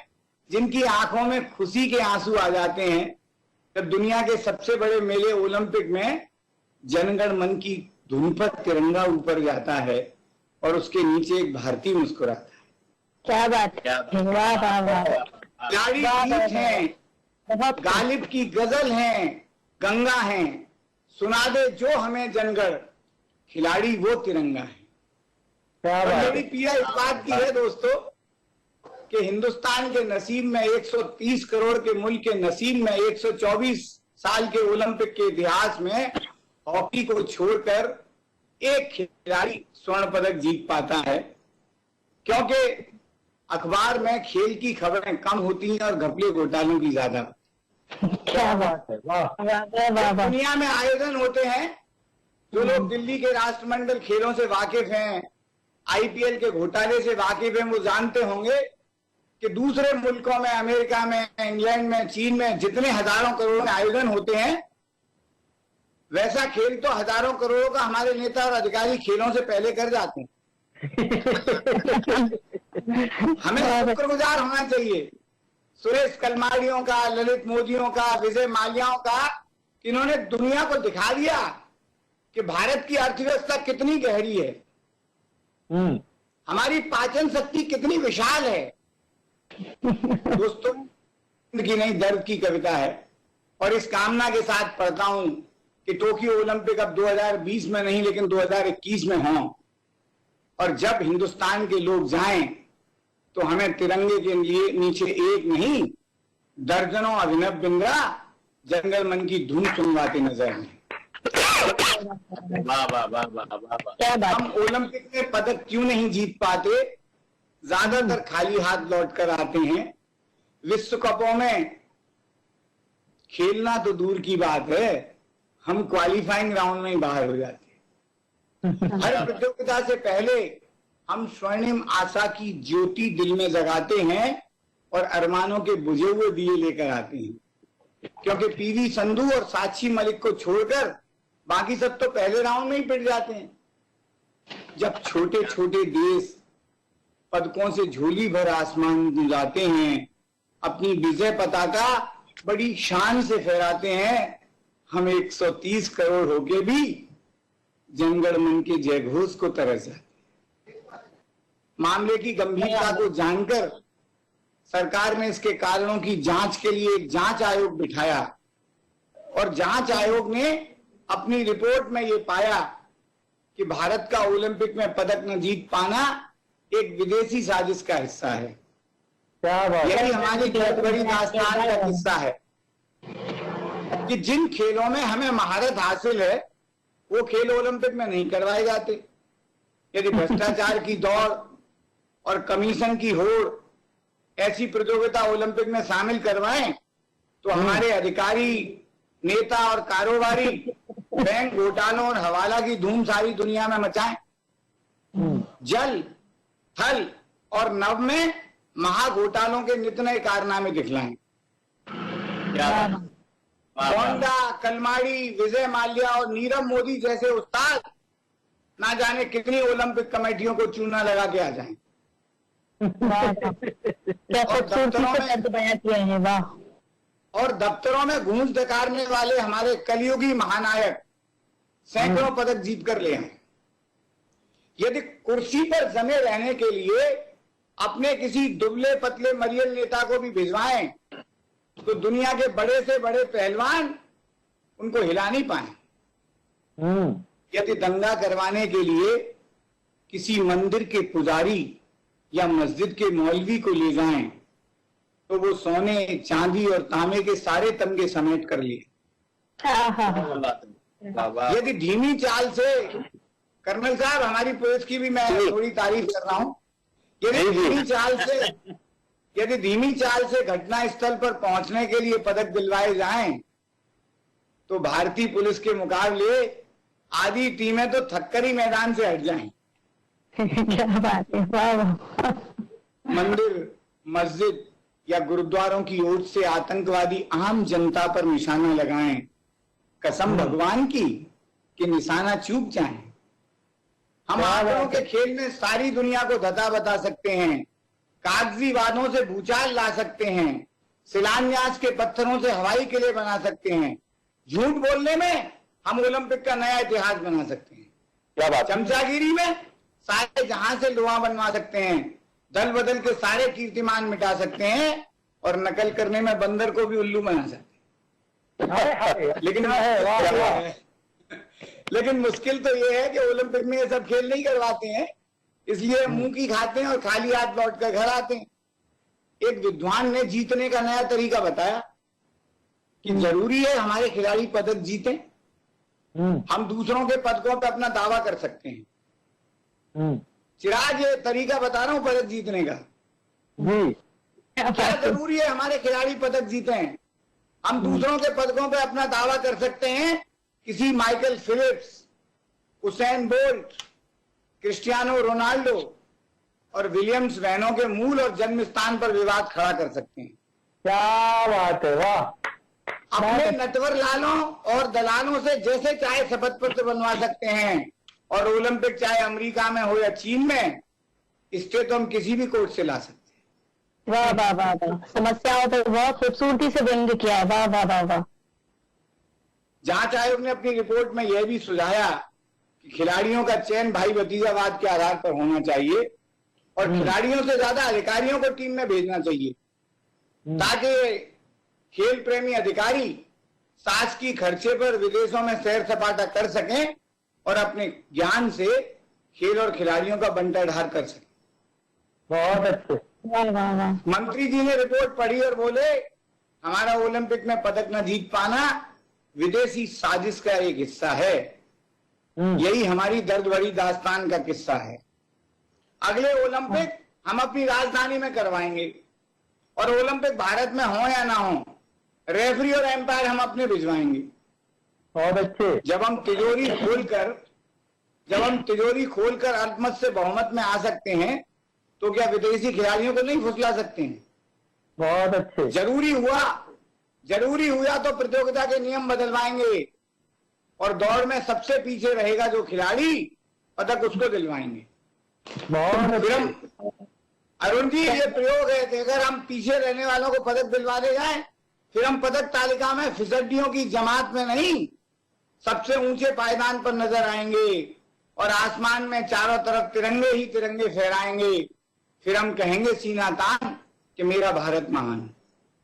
S5: जिनकी आंखों में खुशी के आंसू आ जाते हैं जब दुनिया के सबसे बड़े मेले ओलंपिक में जनगण मन की धुन पर तिरंगा ऊपर जाता है और उसके नीचे एक भारतीय मुस्कुराता है।
S1: क्या बात।
S5: खिलाड़ी गीत हैं, गालिब की गजल हैं, गंगा हैं, सुना दे जो हमें जनगण, खिलाड़ी वो तिरंगा है। मेरी पीड़ा इस बात की है दोस्तों कि हिंदुस्तान के नसीब में 130 करोड़ के मुल्क के नसीब में 124 साल के ओलंपिक के इतिहास में हॉकी को छोड़कर एक खिलाड़ी स्वर्ण पदक जीत पाता है, क्योंकि अखबार में खेल की खबरें कम होती हैं और घपले घोटालों की ज्यादा।
S1: क्या बात
S2: है, वाह।
S1: वाह वाह वाह वाह।
S5: दुनिया में आयोजन होते हैं, जो लोग दिल्ली के राष्ट्रमंडल खेलों से वाकिफ हैं, आईपीएल के घोटाले से वाकिफ हैं, वो जानते होंगे कि दूसरे मुल्कों में, अमेरिका में, इंग्लैंड में, चीन में जितने हजारों करोड़ों में आयोजन होते हैं, वैसा खेल तो हजारों करोड़ों का हमारे नेता और अधिकारी खेलों से पहले कर जाते हैं। हमें शुक्रगुजार होना चाहिए सुरेश कलमाड़ियों का, ललित मोदियों का, विजय माल्याओं का, इन्होंने दुनिया को दिखा दिया कि भारत की अर्थव्यवस्था कितनी गहरी है, हमारी पाचन शक्ति कितनी विशाल है। दोस्तों, की नहीं दर्द की कविता है, और इस कामना के साथ पढ़ता हूं कि टोक्यो ओलंपिक अब 2020 में नहीं लेकिन 2021 में हों, और जब हिंदुस्तान के लोग जाएं तो हमें तिरंगे के लिए नीचे एक नहीं दर्जनों अभिनव बिंद्रा जंगल मन की धुन सुनवाते नजर आए।
S4: वाह वाह वाह वाह वाह।
S5: हम ओलंपिक में पदक क्यों नहीं जीत पाते? ज्यादातर खाली हाथ लौट कर आते हैं। विश्व कपों में खेलना तो दूर की बात है, हम क्वालिफाइंग राउंड में ही बाहर हो जाते हैं। हर प्रतियोगिता से पहले हम स्वर्णिम आशा की ज्योति दिल में जगाते हैं और अरमानों के बुझे हुए दिए लेकर आते हैं, क्योंकि पीवी संधू और साक्षी मलिक को छोड़कर बाकी सब तो पहले राउंड में ही पिट जाते हैं। जब छोटे छोटे देश पदकों से झोली भर आसमान गुंजाते हैं, अपनी विजय पताका बड़ी शान से फहराते हैं, हम 130 करोड़ होके भी जनगण मन के जयघोष को तरस जाते। मामले की गंभीरता को जानकर सरकार ने इसके कारणों की जांच के लिए एक जांच आयोग बिठाया, और जांच आयोग ने अपनी रिपोर्ट में ये पाया कि भारत का ओलंपिक में पदक न जीत पाना एक विदेशी साजिश का हिस्सा है।
S2: क्या बात
S5: यही हमारी बहुत बड़ी दास्तान का किस्सा है कि जिन खेलों में हमें महारत हासिल है वो खेल ओलंपिक में नहीं करवाए जाते। यदि भ्रष्टाचार की दौड़ और कमीशन की होड़ ऐसी प्रतियोगिता ओलंपिक में शामिल करवाएं तो हमारे अधिकारी, नेता और कारोबारी बैंक घोटालों और हवाला की धूम सारी दुनिया में मचाएं। जल, थल और नभ में महाघोटालों के नित नए कारनामे दिखलाएं। गोंडा, कलमाड़ी, विजय माल्या और नीरव मोदी जैसे उस्ताद ना जाने कितनी ओलंपिक कमेटियों को चूना लगा के आ जाएं। और दफ्तरों में घूंस डकारने वाले हमारे कलयुगी महानायक सैकड़ों पदक जीत कर ले आए। यदि कुर्सी पर जमे रहने के लिए अपने किसी दुबले पतले मरियल नेता को भी भिजवाएं तो दुनिया के बड़े से बड़े पहलवान उनको हिला नहीं पाए। यदि दंगा करवाने के लिए किसी मंदिर के पुजारी या मस्जिद के मौलवी को ले जाएं तो वो सोने, चांदी और तांबे के सारे तमगे समेट कर लिए। यदि धीमी चाल से, कर्नल साहब हमारी पुलिस की भी मैं थोड़ी तारीफ कर रहा हूं, यदि धीमी चाल से घटना स्थल पर पहुंचने के लिए पदक दिलवाए जाएं तो भारतीय पुलिस के मुकाबले आधी टीमें तो थककर ही मैदान से हट जाएं।
S1: क्या बात है, वाह।
S5: मंदिर, मस्जिद या गुरुद्वारों की ओर से आतंकवादी आम जनता पर निशाना लगाएं, कसम भगवान की कि निशाना चूक जाएं। हम आंकड़ों के खेल में सारी दुनिया को धता बता सकते हैं, कागजी वादों से भूचाल ला सकते हैं, शिलान्यास के पत्थरों से हवाई किले बना सकते हैं, झूठ बोलने में हम ओलंपिक का नया इतिहास बना सकते हैं।
S3: क्या बात,
S5: चमचागिरी में सारे जहां से लोहा बनवा सकते हैं, दल बदल के सारे कीर्तिमान मिटा सकते हैं, और नकल करने में बंदर को भी उल्लू बना सकते हैं। लेकिन मुश्किल तो ये है कि ओलंपिक में ये सब खेल नहीं करवाते हैं, इसलिए मुंह की खाते हैं और खाली हाथ लौट कर घर आते हैं। एक विद्वान ने जीतने का नया तरीका बताया कि जरूरी है हमारे खिलाड़ी पदक जीतें, हम दूसरों के पदकों पर अपना दावा कर सकते हैं। चिराग, ये तरीका बता रहा हूं पदक जीतने का। क्या जरूरी है हमारे खिलाड़ी पदक जीतें? हम दूसरों के पदकों पे अपना दावा कर सकते हैं, किसी Michael Phelps, Usain Bolt, Cristiano Ronaldo और विलियम्स वैनों के मूल और जन्म स्थान पर विवाद खड़ा कर सकते हैं।
S2: क्या बात है, वाह।
S5: अपने नटवर लालों और दलालों से जैसे चाहे शपथ पत्र बनवा सकते हैं, और ओलंपिक चाहे अमेरिका में हो या चीन में, इसके तो हम किसी भी कोर्ट से ला सकते हैं।
S1: वाह वाह वाह वाह, समस्याओं पर बहुत खूबसूरती से व्यंग्य किया है। वाह वाह वाह वाह।
S5: जांच आयोग ने अपनी रिपोर्ट में यह भी सुझाया कि खिलाड़ियों का चयन भाई भतीजावाद के आधार पर होना चाहिए और खिलाड़ियों से ज्यादा अधिकारियों को टीम में भेजना चाहिए, ताकि खेल प्रेमी अधिकारी शासकीय खर्चे पर विदेशों में सैर सपाटा कर सकें और अपने ज्ञान से खेल और खिलाड़ियों का बंटाढार कर सकें।
S2: बहुत अच्छे।
S1: वाह वाह वाह।
S5: मंत्री जी ने रिपोर्ट पढ़ी और बोले, हमारा ओलंपिक में पदक न जीत पाना विदेशी साजिश का एक हिस्सा है। यही हमारी दर्द भरी दास्तान का किस्सा है। अगले ओलंपिक हम अपनी राजधानी में करवाएंगे, और ओलंपिक भारत में हो या ना हो, रेफरी और एम्पायर हम अपने भिजवाएंगे।
S2: बहुत अच्छे।
S5: जब हम तिजोरी खोलकर अल्पमत से बहुमत में आ सकते हैं, तो क्या विदेशी खिलाड़ियों को नहीं फुसला सकते हैं?
S2: बहुत अच्छे।
S5: जरूरी हुआ तो प्रतियोगिता के नियम बदलवाएंगे, और दौड़ में सबसे पीछे रहेगा जो खिलाड़ी, पदक उसको दिलवाएंगे।
S2: बहुत
S5: फिर
S2: अच्छे।
S5: हम, अरुण जी, ये प्रयोग है कि अगर हम पीछे रहने वालों को पदक दिलवा दे जाए, फिर हम पदक तालिका में फिसड्डियों की जमात में नहीं, सबसे ऊंचे पायदान पर नजर आएंगे, और आसमान में चारों तरफ तिरंगे ही तिरंगे फहराएंगे। फिर हम कहेंगे सीना तान कि मेरा भारत महान।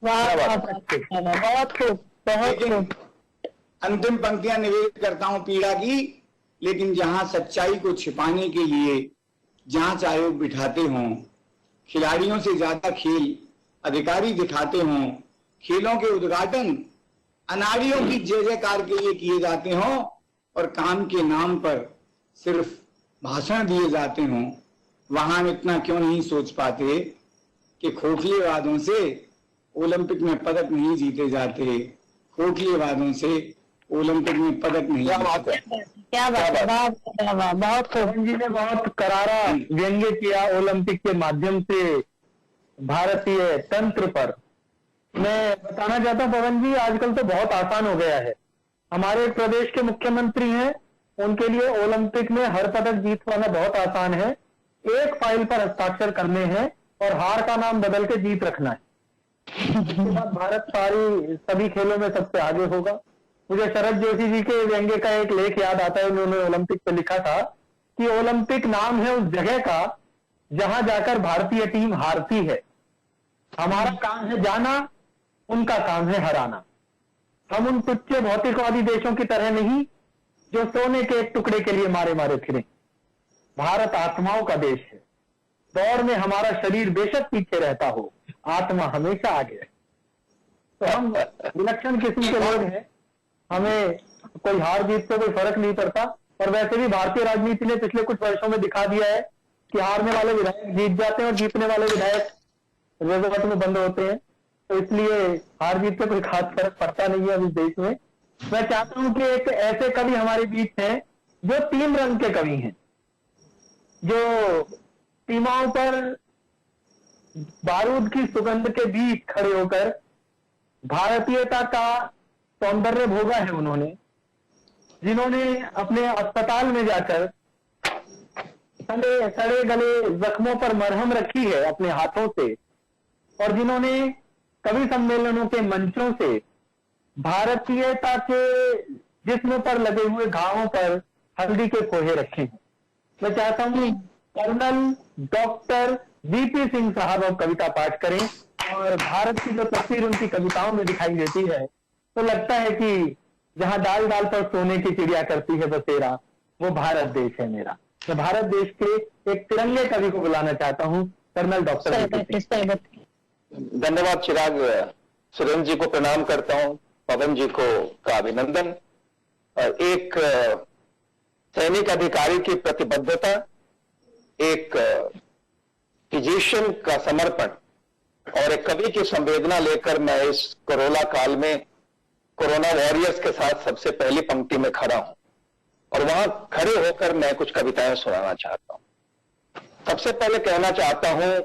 S1: वाह वाह, बहुत खूब, बहुत खूब।
S5: अंतिम पंक्तियां निवेदित करता हूं पीड़ा की, लेकिन जहां सच्चाई को छिपाने के लिए जांच आयोग बिठाते हों, खिलाड़ियों से ज्यादा खेल अधिकारी दिखाते हों, खेलों के उद्घाटन अनाड़ियों की जय जयकार के लिए किए जाते हों, और काम के नाम पर सिर्फ भाषण दिए जाते हों, वहां हम इतना क्यों नहीं सोच पाते कि खोखले वादों से ओलंपिक में पदक नहीं जीते जाते, खोखले वादों से ओलंपिक में पदक नहीं।
S3: क्या बात है,
S1: क्या बात है, वाह वाह, बहुत खूब।
S2: पवन जी ने बहुत करारा व्यंग्य किया ओलंपिक के माध्यम से भारतीय तंत्र पर। मैं बताना चाहता हूं पवन जी, आजकल तो बहुत आसान हो गया है। हमारे प्रदेश के मुख्यमंत्री हैं, उनके लिए ओलंपिक में हर पदक जीतवाना बहुत आसान है। एक फाइल पर हस्ताक्षर करने हैं और हार का नाम बदल के जीत रखना है। उसके बाद भारत सभी खेलों में सबसे आगे होगा। मुझे शरद जोशी जी के व्यंग्य का एक लेख याद आता है, उन्होंने ओलंपिक पे लिखा था कि ओलंपिक नाम है उस जगह का जहां जाकर भारतीय टीम हारती है। हमारा काम है जाना, उनका काम है हराना। हम उन तुच्छ भौतिकवादी देशों की तरह नहीं जो सोने के एक टुकड़े के लिए मारे मारे फिरे। भारत आत्माओं का देश है। दौड़ में हमारा शरीर बेशक पीछे रहता हो, आत्मा हमेशा आगे है। तो हम विलक्षण किस्म के लोग हैं, हमें कोई हार जीत से कोई फर्क नहीं पड़ता। और वैसे भी भारतीय राजनीति ने पिछले कुछ वर्षों में दिखा दिया है कि हारने वाले विधायक जीत जाते हैं और जीतने वाले विधायक रिजर्व में बंद होते हैं। तो इसलिए हार जीत से कोई खास फर्क पड़ता नहीं है अभी देश में। मैं चाहता हूं कि एक ऐसे कवि हमारे बीच हैं जो 3 रंग के कवि हैं, जो सीमाओं पर बारूद की सुगंध के बीच खड़े होकर भारतीयता का सौंदर्य भोगा है उन्होंने, जिन्होंने अपने अस्पताल में जाकर सड़े गले जख्मों पर मरहम रखी है अपने हाथों से, और जिन्होंने कवि सम्मेलनों के मंचों से भारतीयता के जिस्म पर लगे हुए घावों पर हल्दी के फोहे रखे हैं। मैं चाहता हूं कर्नल डॉक्टर वीपी सिंह साहब अब कविता पाठ करें, और भारत की जो तस्वीर उनकी कविताओं में दिखाई देती है तो लगता है कि जहां डाल डाल पर सोने की चिड़िया करती है बसेरा, वो भारत देश है मेरा। मैं भारत देश के एक तिरंगे कवि को बुलाना चाहता हूं, कर्नल डॉक्टर।
S3: धन्यवाद चिराग, सुरेंद्र जी को प्रणाम करता हूं, पवन जी को का अभिनंदन। एक सैनिक अधिकारी की प्रतिबद्धता, एक फिजिशियन का समर्पण और एक कवि की संवेदना लेकर मैं इस कोरोना काल में
S6: कोरोना वॉरियर्स के साथ सबसे पहली पंक्ति में खड़ा हूं और वहां खड़े होकर मैं कुछ कविताएं सुनाना चाहता हूं। सबसे पहले कहना चाहता हूं,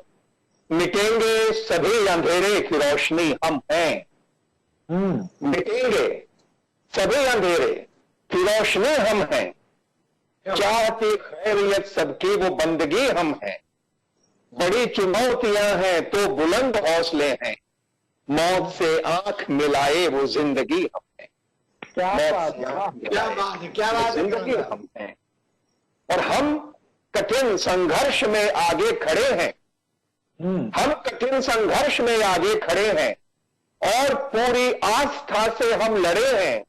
S6: मिटेंगे सभी अंधेरे की रोशनी हम हैं। मिटेंगे सभी अंधेरे की रोशनी हम हैं, चाहती खैरियत सबकी वो बंदगी हम हैं। बड़ी चुनौतियां हैं तो बुलंद हौसले हैं, मौत से आंख मिलाए वो जिंदगी हम हैं।
S2: क्या बात
S5: है, क्या बात है।
S6: जिंदगी हम हैं और हम कठिन संघर्ष में आगे खड़े हैं। हम कठिन संघर्ष में आगे खड़े हैं और पूरी आस्था से हम लड़े हैं।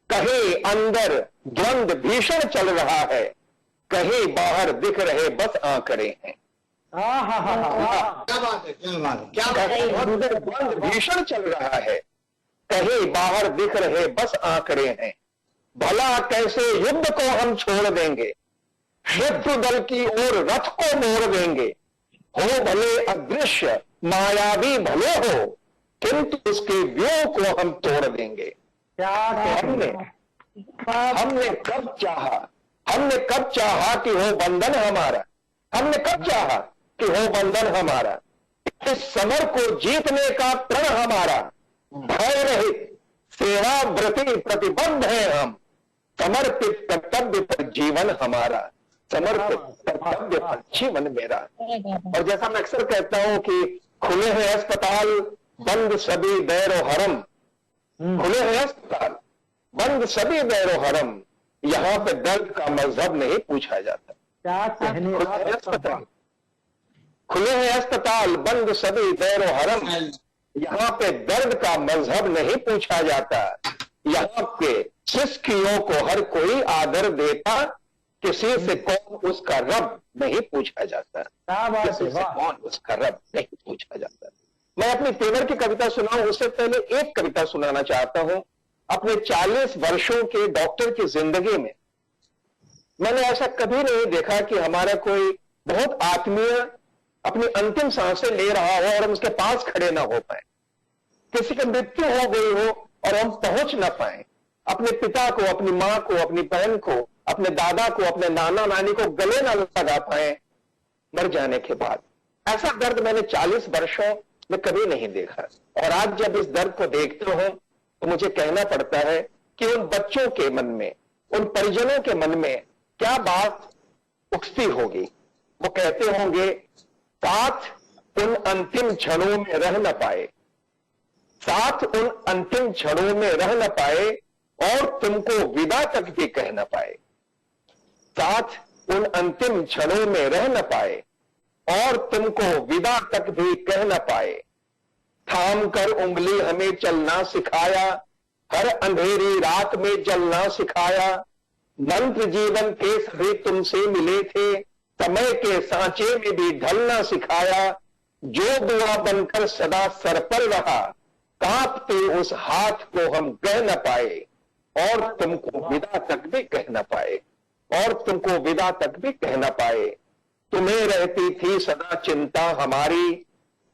S6: कहीं अंदर द्वंद भीषण चल रहा है, कहीं बाहर दिख रहे बस आंकड़े हैं।
S5: क्या बात है, क्या बात है, क्या बात है।
S6: अंदर द्वंद भीषण चल रहा है, कहीं बाहर दिख रहे बस आंकड़े हैं। भला कैसे युद्ध को हम छोड़ देंगे, शत्रु दल की ओर रथ को मोड़ देंगे। हो भले अदृश्य मायावी भले हो, किंतु उसके व्यूह को हम तोड़ देंगे। हमने कब चाहा कि हो बंधन हमारा, हमने कब चाहा कि हो बंधन हमारा। इस समर को जीतने का प्रण हमारा, भय रहित सेवा व्रति प्रतिबद्ध है हम। समर्पित कर्तव्य पर जीवन हमारा, समर्पित कर्तव्य पर जीवन मेरा। और जैसा मैं अक्सर कहता हूं कि खुले हैं अस्पताल, बंद सभी दैरो हरम। खुले हैं अस्पताल, बंद सभी दैरो हरम। यहां पे दर्द का मजहब नहीं पूछा जाता। खुले हैं अस्पताल, बंद सभी दैरो हरम। यहाँ पे दर्द का मजहब नहीं पूछा जाता। यहाँ के सिस्कियों को हर कोई आदर देता, किसी से कौन उसका रब नहीं पूछा जाता। किसी से कौन उसका रब नहीं पूछा जाता। मैं अपनी तेवर की कविता सुनाऊं उससे पहले एक कविता सुनाना चाहता हूं। अपने 40 वर्षों के डॉक्टर की जिंदगी में मैंने ऐसा कभी नहीं देखा कि हमारा कोई बहुत आत्मीय अपनी अंतिम सांसें ले रहा हो और हम उसके पास खड़े ना हो पाए। किसी की मृत्यु हो गई हो और हम पहुंच ना पाए। अपने पिता को, अपनी मां को, अपनी बहन को, अपने दादा को, अपने नाना नानी को गले ना लगा पाए मर जाने के बाद। ऐसा दर्द मैंने 40 वर्षों में कभी नहीं देखा। और आज जब इस दर्द को देखते हो तो मुझे कहना पड़ता है कि उन बच्चों के मन में, उन परिजनों के मन में क्या बात उठती होगी। वो कहते होंगे, साथ उन अंतिम क्षणों में रह न पाए, साथ उन अंतिम क्षणों में रह न पाए और तुमको विदा तक भी कह न पाए। साथ उन अंतिम क्षणों में रह न पाए और तुमको विदा तक भी कह न पाए। थाम कर उंगली हमें चलना सिखाया, हर अंधेरी रात में जलना सिखाया। मंत्र जीवन के सभी तुमसे मिले थे, समय के सांचे में भी ढलना सिखाया। जो दुआ बनकर सदा सर पर रहा, कांपते उस हाथ को हम कह न पाए और तुमको विदा तक भी कह न पाए, और तुमको विदा तक भी कह न पाए। तुम्हें रहती थी सदा चिंता हमारी,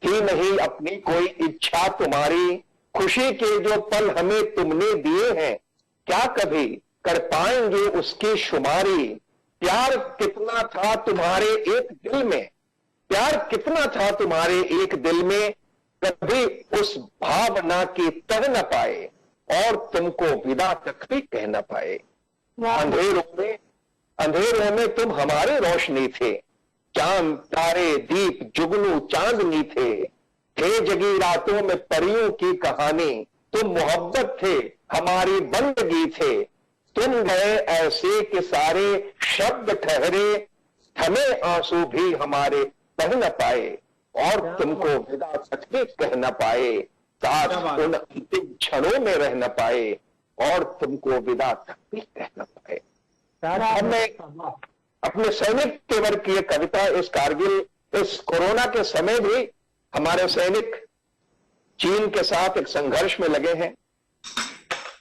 S6: थी नहीं अपनी कोई इच्छा तुम्हारी। खुशी के जो पल हमें तुमने दिए हैं, क्या कभी कर पाएंगे उसकी शुमारी। प्यार कितना था तुम्हारे एक दिल में, प्यार कितना था तुम्हारे एक दिल में, कभी उस भावना की तह न पाए और तुमको विदा तक भी कह न पाए। अंधेरों में तुम हमारी रोशनी थे, चांद तारे दीप जुगनू चांदनी थे जगी रातों में परियों की कहानी। तुम मोहब्बत थे हमारी बंदगी थे, तुम गए ऐसे कि सारे शब्द ठहरे, थमे आंसू भी हमारे बह न पाए और तुमको विदा तक भी कह न पाए। साथ उन अंतिम क्षणों में रह न पाए और तुमको विदा तक भी कह न पाए। हमने अपने सैनिक तेवर की एक कविता, इस कारगिल, इस कोरोना के समय भी हमारे सैनिक चीन के साथ एक संघर्ष में लगे हैं।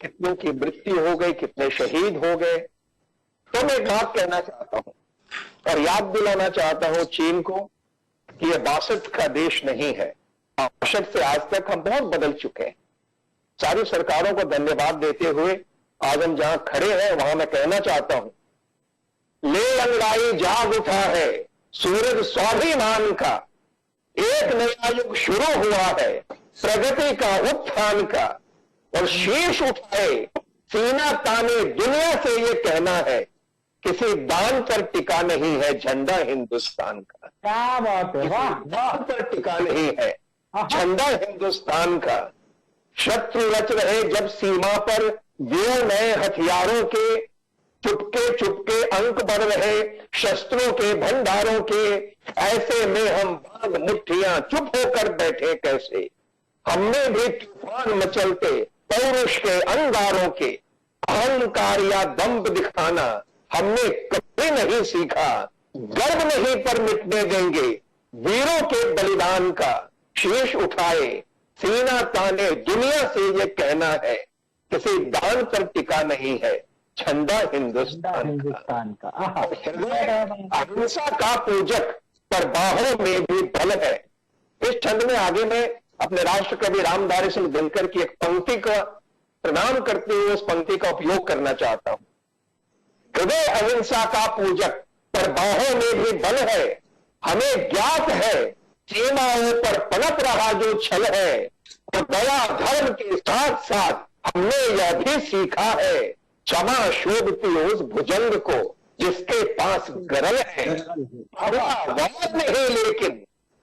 S6: कितनों की मृत्यु हो गई, कितने शहीद हो गए। तो मैं एक बात कहना चाहता हूं और याद दिलाना चाहता हूं चीन को कि यह 62 का देश नहीं है। 62 से आज तक हम बहुत बदल चुके हैं। सारी सरकारों को धन्यवाद देते हुए आज हम जहां खड़े हैं वहां मैं कहना चाहता हूं, ले अंगड़ाई जाग उठा है सूरज स्वाभिमान का, एक नया युग शुरू हुआ है प्रगति का उत्थान का, और शीश उठाए सीना ताने दुनिया से ये कहना है, किसी दान पर टिका नहीं है झंडा हिंदुस्तान का।
S2: क्या बात है, वाह वाह।
S6: दान पर टिका नहीं है झंडा हिंदुस्तान का। शत्रु रच रहे जब सीमा पर व्यूह नए हथियारों के, चुपके चुपके अंक बढ़ रहे शस्त्रों के भंडारों के, ऐसे में हम बांध मुट्ठियां चुप होकर बैठे कैसे। हमने भी तूफान मचलते पौरुष के अंगारों के, अहंकार या दंभ दिखाना हमने कभी नहीं सीखा, गर्व नहीं पर मिटने देंगे वीरों के बलिदान का। शीश उठाए सीना ताने दुनिया से ये कहना है, किसी दान पर टिका नहीं है झंडा हिंदुस्तान का। अहिंसा का पूजक पर बाहों में भी बल है। इस छंद में आगे मैं अपने राष्ट्र कवि रामधारी सिंह दिनकर की एक पंक्ति का प्रणाम करते हुए उस पंक्ति का उपयोग करना चाहता हूं। हृदय अहिंसा का पूजक पर बाहों में भी बल है, हमें ज्ञात है सीमाओं पर पनप रहा जो छल है, और दया धर्म के साथ साथ हमने यह भी सीखा है, क्षमा शोभती उस भुजंग को जिसके पास गरल है। वाद नहीं लेकिन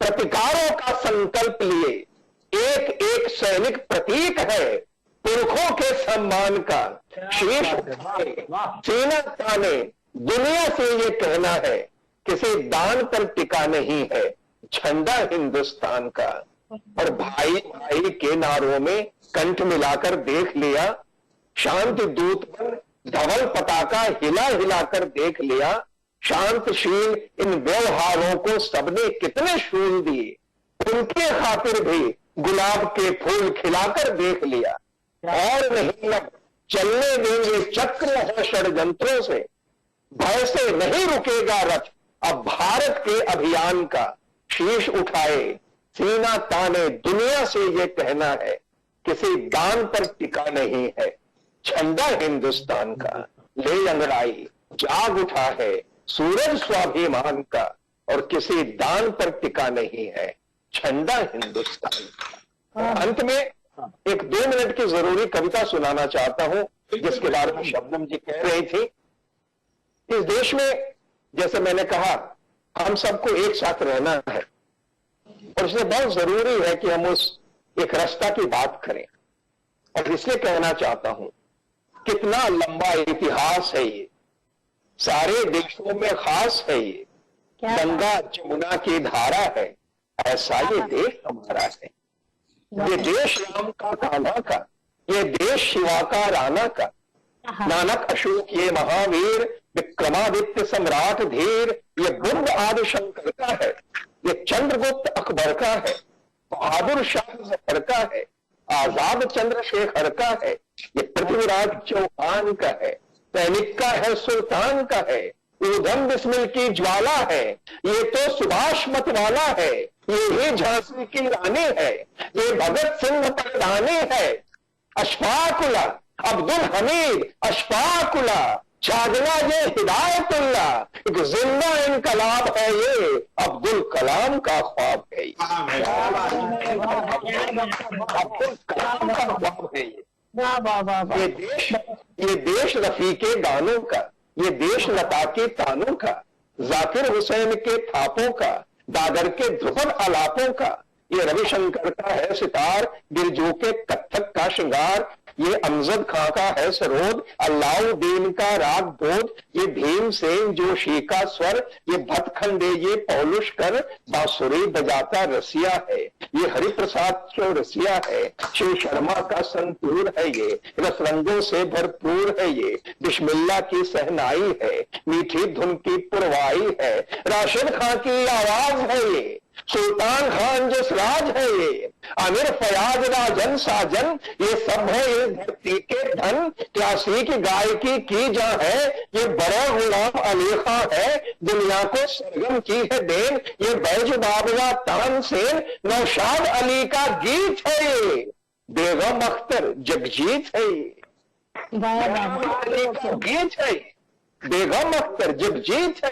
S6: प्रतिकारों का संकल्प लिए, एक एक सैनिक प्रतीक है पुरखों के सम्मान का। शीश उठाए सीना ताने दुनिया से ये कहना है, किसी दान पर टिका नहीं है झंडा हिंदुस्तान का। और भाई भाई के नारों में कंठ मिलाकर देख लिया, शांति दूत बन धवल पताका हिला हिलाकर देख लिया, शांतशील इन व्यवहारों को सबने कितने शूल दिए, उनके खातिर भी गुलाब के फूल खिलाकर देख लिया। और नहीं अब चलने देंगे चक्र है षड्यंत्रों से, भय से नहीं रुकेगा रथ अब भारत के अभियान का। शीश उठाए सीना ताने दुनिया से ये कहना है, किसी दान पर टिका नहीं है झंडा हिंदुस्तान का। ले अंगड़ाई जाग उठा है सूरज स्वाभिमान का, और किसी दान पर टिका नहीं है झंडा हिंदुस्तान का। अंत में एक 2 मिनट की जरूरी कविता सुनाना चाहता हूं, जिसके बारे में शबनम जी कह रही थी। इस देश में जैसे मैंने कहा हम सबको एक साथ रहना है, और इसलिए बहुत जरूरी है कि हम उस एक रास्ता की बात करें। और इसलिए कहना चाहता हूं, कितना लंबा इतिहास है ये, सारे देशों में खास है ये, गंगा जमुना की धारा है, ऐसा ये देश हमारा है। ये देश राम का कान्हा का, ये देश शिवा का राणा का, नानक अशोक ये महावीर, विक्रमादित्य सम्राट धीर, ये बुद्ध आदि शंकर का है, ये चंद्रगुप्त अकबर का है, बहादुर शाह जफर का है, आजाद चंद्रशेखर का है, ये पृथ्वीराज चौहान का है, सैनिक का है, सुल्तान का है, ऊधम बिस्मिल की ज्वाला है, ये तो सुभाष मतवाला है, ये ही झांसी की रानी है, ये भगत सिंह परदानी है, अशफाकुल्ला अब्दुल हमीद अशफाकुल्ला शाहजहां ये हिदायतुल्ला, एक जिंदा इनकलाब है ये अब्दुल कलाम का ख्वाब है ये, अब्दुल कलाम का ख्वाब है ये देश रफीके गानों का, ये देश लता के तानों का, जाकिर हुसैन के थापों का, दादर के ध्रुपद आलापों का, ये रविशंकर का है सितार, बिरजू के कत्थक का श्रृंगार, ये अमजद खां का है सरोद, अल्लाउद्दीन का राग बोध, ये भीमसेन जोशी का स्वर, ये भटखंडे ये पौलुष्कर बांसुरी बजाता रसिया है, ये हरिप्रसाद चौरसिया है, शिव शर्मा का संतूर है, ये रस रंगों से भरपूर है, ये बिस्मिल्लाह की सहनाई है, मीठी धुन की पुरवाई है, राशिद खां की आवाज है ये, सुल्तान खान जसराज है ये, आमिर फयाज राजन साजन, ये सब है इस धरती के धन, क्यासी की गायकी की जा है, ये बड़ा गुलाम अली खां है, दुनिया को सरगम की है देन, ये बैज बाबरा तानसेन, नौशाद अली का गीत है ये, बेगम अख्तर जगजीत है ये, गीत है ये, बेगम अख्तर जगजीत है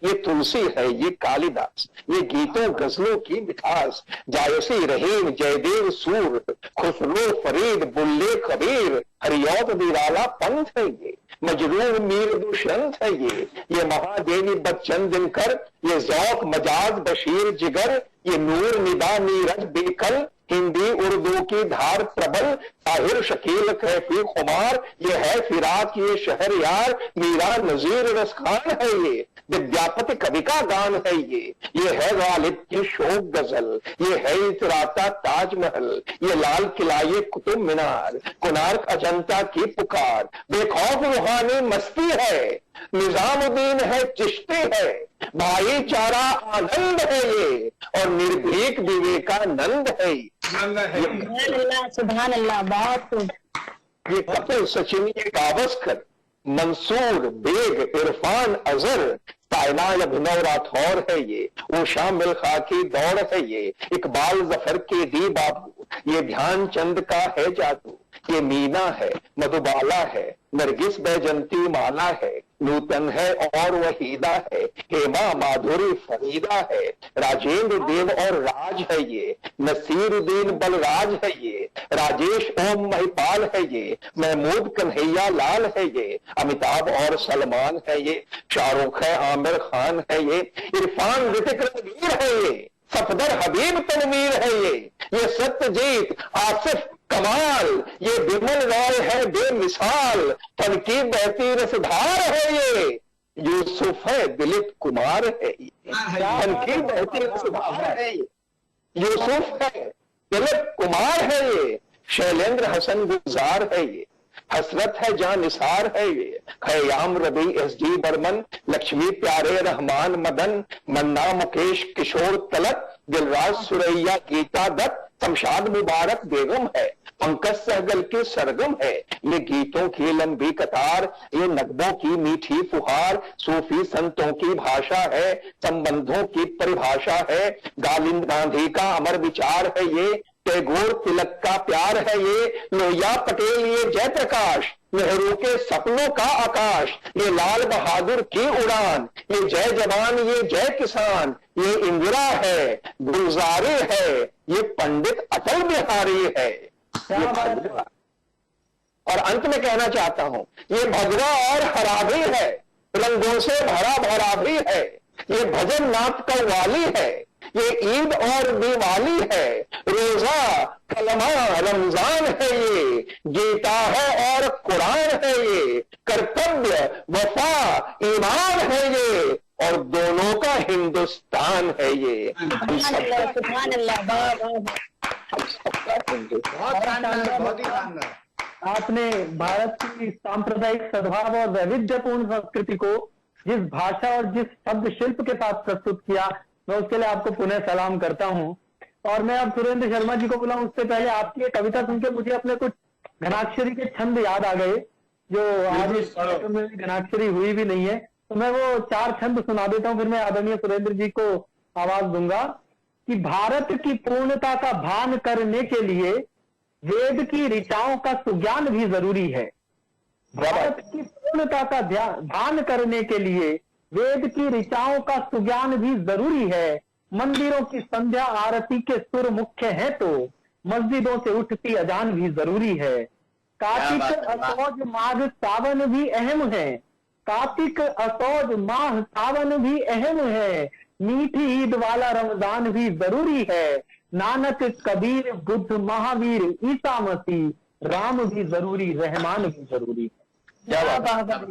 S6: ये तुलसी है, ये कालिदास, ये गीतों गजलों की मिठास, जायसी रहीम जयदेव सूर, खुसरो फरीद बुल्ले कबीर, हरियौत निराला पंथ है ये, मजरूर मीर दुष्यंत है ये महादेवी बच्चन दिनकर, ये जौक मजाज बशीर जिगर, ये नूर निदा नीरज बेकल, हिंदी उर्दू की धार प्रबल, ताहिर शकील कैफी खुमार, ये है फिराक ये शहर यार, मीरा नजीर रसखान है ये, विद्यापति कवि का गान है ये है गालिब की शोक गजल, ये है इतराता ताजमहल, ये लाल किला ये कुतुब मीनार, कोणार्क अजंता की पुकार, बेखौफ रूहानी मस्ती है, निजामुद्दीन है चिश्ती है, भाईचारा आनंद है ये, और निर्भीक विवेकानंद है ये।
S1: सुभान अल्लाह, बहुत खूब।
S6: ये कपिल सचिन, ये गावस्कर, मंसूर बेग, इरफान अजहर, तायनाज अभिनव राठौर है ये, उषा मिल्खा की दौड़ है ये, इकबाल जफर के दी बाबू, ये ध्यानचंद का है जादू, ये मीना है, मधुबाला है, नरगिस बैजंती माला है, नूतन है और वहीदा है, हेमा माधुरी फरीदा है, राजेंद्र देव और राज है ये, नसीरुद्दीन बलराज है ये, राजेश ओम महिपाल है ये, महमूद कन्हैया लाल है ये, अमिताभ और सलमान है ये, शाहरुख है, आमिर खान है ये, इरफान ऋतिक रणवीर है ये, सफदर हबीब तनवीर है ये सत्यजीत आसिफ कमाल, ये बिमल रॉय है बेमिसाल, फन की बहती रसधार है ये, यूसुफ है, दिलीप कुमार है ये, फन की बहती रसधार है ये, यूसुफ है, दिलीप कुमार है ये, शैलेंद्र हसन गुलजार है ये, हसरत है जान निसार है ये, खयाम रबी एसडी बर्मन, लक्ष्मी प्यारे रहमान मदन, मन्ना मुकेश किशोर तलत, दिलराज सुरैया गीता दत्त, शमशाद मुबारक बेगम है, पंकज सहगल के सरगम है, ये गीतों की लंबी कतार, ये नगमों की मीठी फुहार, सूफी संतों की भाषा है, संबंधों की परिभाषा है, गालिब गांधी का अमर विचार है ये, टैगोर तिलक का प्यार है ये, लोहिया पटेल ये जयप्रकाश, नेहरू के सपनों का आकाश, ये लाल बहादुर की उड़ान, ये जय जवान ये जय किसान, ये इंदिरा है, गुलजारी है, ये पंडित अटल बिहारी है, ये भद्रा। और अंत में कहना चाहता हूं, ये भद्रा और हरा भी है, रंगों से भरा भरा भी है, ये भजन नाथ का वाली है, ये ईद और दिवाली है, रोजा कलमा रमजान है ये, गीता है और कुरान है ये, कर्तव्य वफा ईमान है ये, और दोनों का हिंदुस्तान है ये।
S1: सुभान अल्लाह,
S5: बहुत शानदार, बहुत ही शानदार।
S2: आपने भारत की सांप्रदायिक सद्भाव और वैविध्यपूर्ण संस्कृति को जिस भाषा और जिस शब्द शिल्प के साथ प्रस्तुत किया, मैं उसके लिए आपको पुनः सलाम करता हूं। और मैं अब सुरेंद्र शर्मा जी को बुलाऊं, उससे पहले आपकी एक कविता सुनकर मुझे अपने कुछ घनाक्षरी के छंद याद आ गए, जो आज इस में घनाक्षरी हुई भी नहीं है, तो मैं वो 4 छंद सुना देता हूं, फिर मैं आदरणीय सुरेंद्र जी को आवाज दूंगा। कि भारत की पूर्णता का भान करने के लिए वेद की ऋचाओं का सुज्ञान भी जरूरी है। भारत की पूर्णता का भान करने के लिए वेद की ऋचाओं का सुज्ञान भी जरूरी है। मंदिरों की संध्या आरती के सुर मुख्य है, तो मस्जिदों से उठती अजान भी जरूरी है। कार्तिक असौज माघ सावन भी अहम है, कार्तिक असौज माह सावन भी अहम है। मीठी ईद वाला रमजान भी जरूरी है। नानक कबीर बुद्ध महावीर ईसा मसीह राम भी जरूरी, रहमान भी जरूरी है,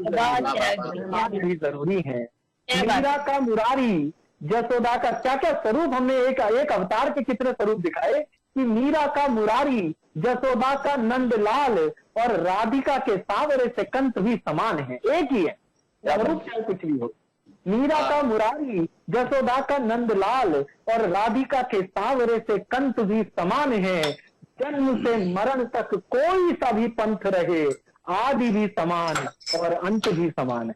S2: रहमान भी जरूरी है। मीरा का मुरारी जसोदा का क्या क्या स्वरूप हमने एक अवतार के कितने स्वरूप दिखाए कि मीरा का मुरारी जसोदा का नंदलाल और राधिका के सांवरे से कंस भी समान है, एक ही है स्वरूप, चाहे कुछ भी हो। मीरा का मुरारी जसोदा का नंदलाल और राधिका के सांवरे से कंस भी समान है। जन्म से मरण तक कोई सा भी पंथ रहे, आदि भी समान और अंत भी समान है।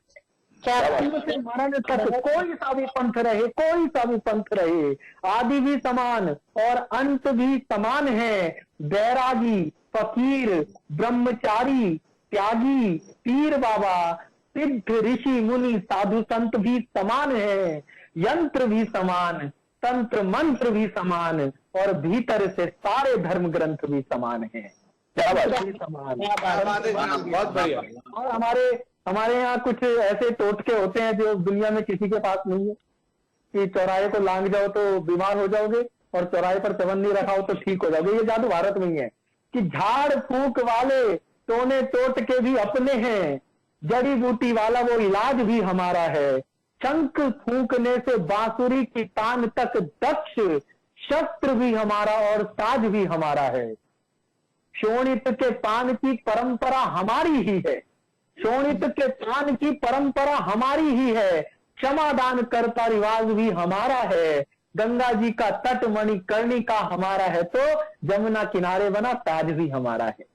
S2: शिव से मरण तक कोई सा भी पंथ रहे, कोई सा भी पंथ रहे, आदि भी समान और अंत भी समान है। बैरागी, फकीर, ब्रह्मचारी, त्यागी, पीर बाबा, सिद्ध, ऋषि, मुनि, साधु, संत भी समान है। यंत्र भी समान, तंत्र मंत्र भी समान और भीतर से सारे धर्म ग्रंथ भी समान है। क्या बात है, समान।
S5: बहुत बढ़िया।
S2: और हमारे यहाँ कुछ ऐसे टोटके होते हैं जो दुनिया में किसी के पास नहीं है, कि चौराहे को लांग जाओ तो बीमार हो जाओगे और चौराहे पर चवन्नी रखा हो तो ठीक हो जाओगे। ये जादू भारत में ही है कि झाड़ फूक वाले टोने टोटके भी अपने हैं, जड़ी बूटी वाला वो इलाज भी हमारा है। शंख फूंकने से बांसुरी की तान तक दक्ष, शस्त्र भी हमारा और साज भी हमारा है। शोणित के पान की परंपरा हमारी ही है, शोणित के पान की परंपरा हमारी ही है। क्षमादान करता रिवाज भी हमारा है। गंगा जी का तट मणिकर्णिका हमारा है, तो जमुना किनारे बना ताज भी हमारा है।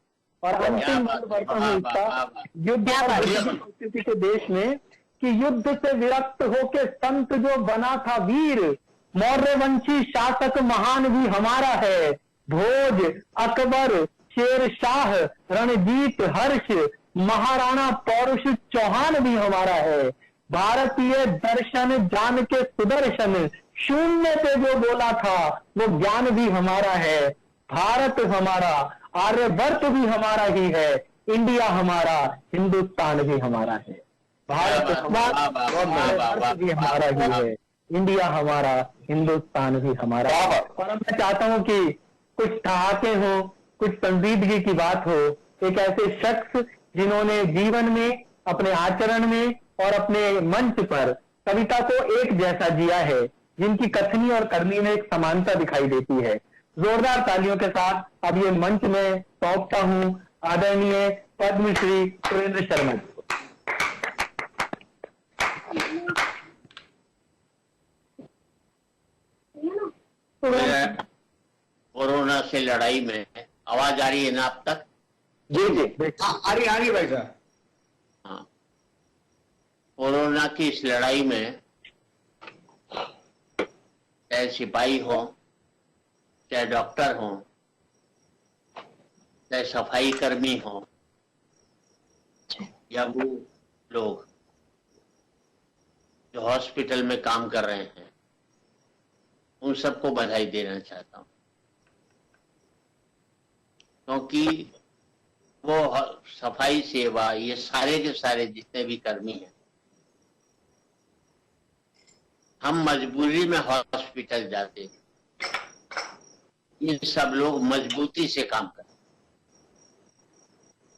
S2: और अंतिम वर्तन है इसका, युद्ध संस्कृति के देश में, कि युद्ध से विरक्त होके संत जो बना था वीर, मौर्यवंशी शासक महान भी हमारा है। भोज, अकबर, शेरशाह, रणजीत, हर्ष, महाराणा पौरुष चौहान भी हमारा है। भारतीय दर्शन जान के सुदर्शन, शून्य पे जो बोला था वो ज्ञान भी हमारा है। भारत हमारा, आर्यवर्त भी हमारा ही है। इंडिया हमारा, हिंदुस्तान भी हमारा है। भारत हमारा, आर्यवर्त भी हमारा ही है। इंडिया हमारा, हिंदुस्तान भी हमारा। और मैं चाहता हूं कि कुछ ठहाके हो, कुछ संजीदगी की बात हो। एक ऐसे शख्स जिन्होंने जीवन में, अपने आचरण में और अपने मंच पर कविता को एक जैसा जिया है, जिनकी कथनी और करनी में एक समानता दिखाई देती है। जोरदार तालियों के साथ अब ये मंच में सौंपता हूं आदरणीय पद्मश्री सुरेंद्र शर्मा जी को।
S4: कोरोना से लड़ाई में आवाज आ रही है ना अब तक?
S6: जी जी,
S5: आ रही भाई साहब।
S4: हाँ, कोरोना की इस लड़ाई में चाहे सिपाही हो, चाहे डॉक्टर हो, चाहे सफाई कर्मी हो, या वो लोग जो हॉस्पिटल में काम कर रहे हैं, उन सबको बधाई देना चाहता हूं, क्योंकि वो सफाई सेवा, ये सारे के सारे जितने भी कर्मी हैं, हम मजबूरी में हॉस्पिटल जाते हैं, ये सब लोग मजबूती से काम करते हैं।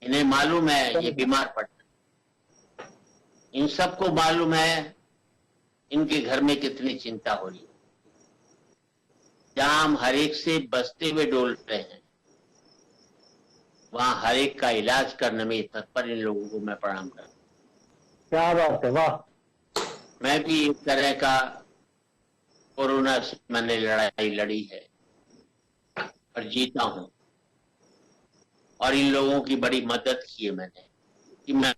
S4: इन्हें मालूम है ये बीमार पड़ते, इन सबको मालूम है इनके घर में कितनी चिंता हो रही है। जहां हम हर एक से बचते हुए डोल रहे हैं, वहां हर एक का इलाज करने में तत्पर इन लोगों को मैं प्रणाम करता हूं।
S2: क्या बात है, वाह।
S4: मैं भी एक तरह का कोरोना से मैंने लड़ाई लड़ी है और जीता हूं, और इन लोगों की बड़ी मदद की है मैंने, कि मैं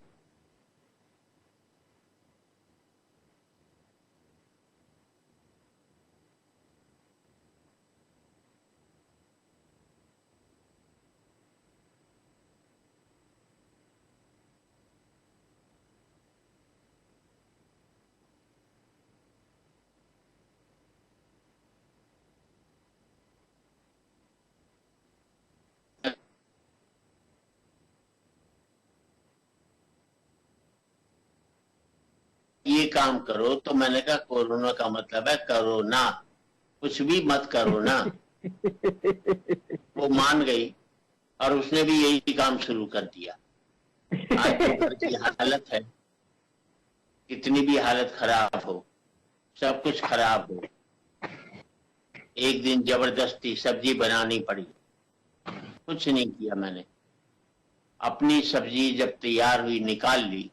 S4: ये काम करो, तो मैंने कहा कोरोना का मतलब है करोना, कुछ भी मत करो ना। वो मान गई और उसने भी यही काम शुरू कर दिया। आज ऊपर की हालत है, कितनी भी हालत खराब हो, सब कुछ खराब हो, एक दिन जबरदस्ती सब्जी बनानी पड़ी, कुछ नहीं किया मैंने। अपनी सब्जी जब तैयार हुई निकाल ली,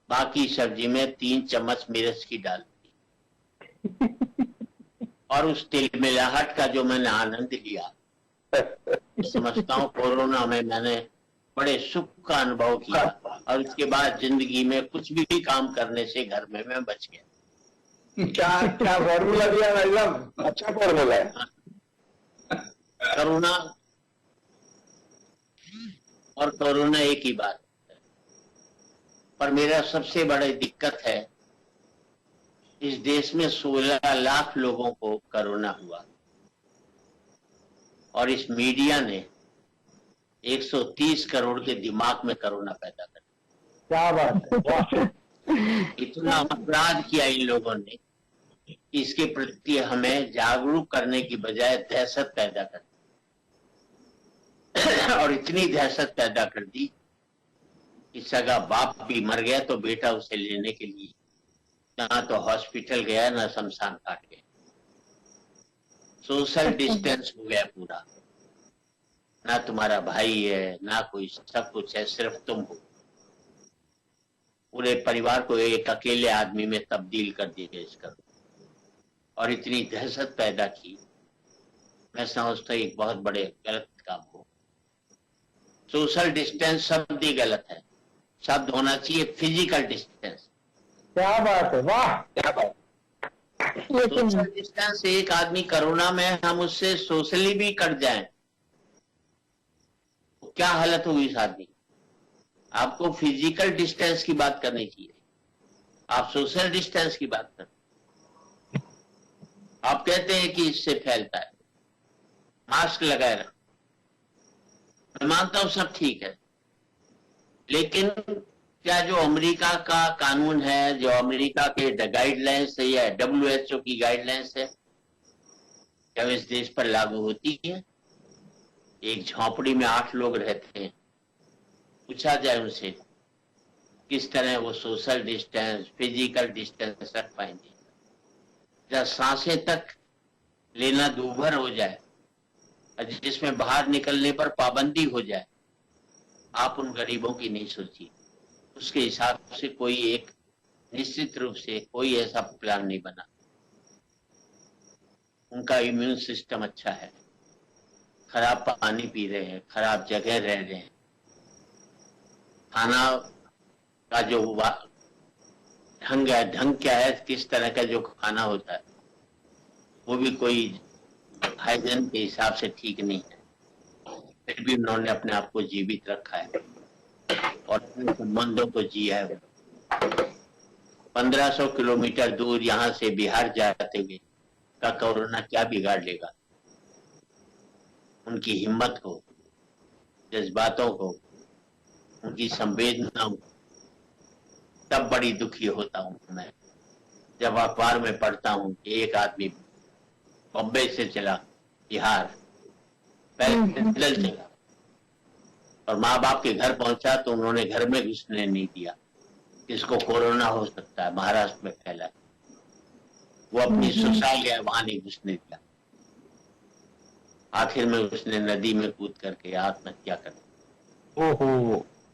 S4: बाकी सब्जी में 3 चम्मच मिर्च की डाल दी, और उस तिलमिलाहट का जो मैंने आनंद लिया, समझता हूँ कोरोना में मैंने बड़े सुख का अनुभव किया और उसके बाद जिंदगी में कुछ भी काम करने से घर में मैं बच गया।
S6: क्या क्या फॉर्मूला दिया भाई साहब, अच्छा फॉर्मूला है।
S4: करुणा और कोरोना एक ही बात है, पर मेरा सबसे बड़ी दिक्कत है इस देश में 16 लाख लोगों को कोरोना हुआ और इस मीडिया ने 130 करोड़ के दिमाग में कोरोना पैदा कर
S2: क्या बात है, वाह।
S4: इतना अपराध किया इन लोगों ने, इसके प्रति हमें जागरूक करने की बजाय दहशत पैदा कर दी और इतनी दहशत पैदा कर दी कि सगा बाप भी मर गया तो बेटा उसे लेने के लिए ना तो हॉस्पिटल गया ना शमशान घाट गया। सोशल डिस्टेंस हो गया पूरा, ना तुम्हारा भाई है ना कोई, सब कुछ है, सिर्फ तुम हो। पूरे परिवार को एक अकेले आदमी में तब्दील कर दिया इसका और इतनी दहशत पैदा की। मैं समझता हूँ एक बहुत बड़े गलत काम हो। सोशल डिस्टेंस शब्द ही गलत है, शब्द होना चाहिए फिजिकल डिस्टेंस।
S2: क्या बात है, वाह।
S6: क्या बात,
S4: सोशल डिस्टेंस, एक आदमी कोरोना में हम उससे सोशली भी कट जाएं तो क्या हालत होगी इस आदमी। आपको फिजिकल डिस्टेंस की बात करनी चाहिए, आप सोशल डिस्टेंस की बात कर। आप कहते हैं कि इससे फैलता है, मास्क लगाए रख, मैं मानता हूं सब ठीक है, लेकिन क्या जो अमेरिका का कानून है, जो अमेरिका के गाइडलाइंस है या WHO की गाइडलाइंस है, क्या इस देश पर लागू होती है? एक झोपड़ी में 8 लोग रहते हैं, पूछा जाए उनसे किस तरह वो सोशल डिस्टेंस, फिजिकल डिस्टेंस रख पाएंगे। जब सांसें तक लेना दूभर हो जाए, जिसमें बाहर निकलने पर पाबंदी हो जाए, आप उन गरीबों की नहीं सोचिए। उसके हिसाब से कोई एक निश्चित रूप से कोई ऐसा प्लान नहीं बना। उनका इम्यून सिस्टम अच्छा है, खराब पानी पी रहे हैं, खराब जगह रह रहे हैं, खाना का जो ढंग है, ढंग क्या है, किस तरह का जो खाना होता है वो भी कोई हाइजीन के हिसाब से ठीक नहीं है, फिर भी उन्होंने अपने आप को जीवित रखा है और अपने संबंधों को जिया है। 1500 किलोमीटर दूर यहाँ से बिहार जाते हुए का कोरोना क्या बिगाड़ लेगा? उनकी हिम्मत को, जज्बातों को, उनकी संवेदनाओं, तब बड़ी दुखी होता हूं मैं जब अखबार में पढ़ता हूं कि एक आदमी बम्बई से चला बिहार, पैदल चला और माँ बाप के घर पहुंचा तो उन्होंने घर में घुसने नहीं दिया, इसको कोरोना हो सकता है, महाराष्ट्र में फैला है। वो अपनी ससुराल गया, वहां नहीं घुसने दिया। आखिर में उसने नदी में कूद करके आत्महत्या कर दी।
S2: ओहो,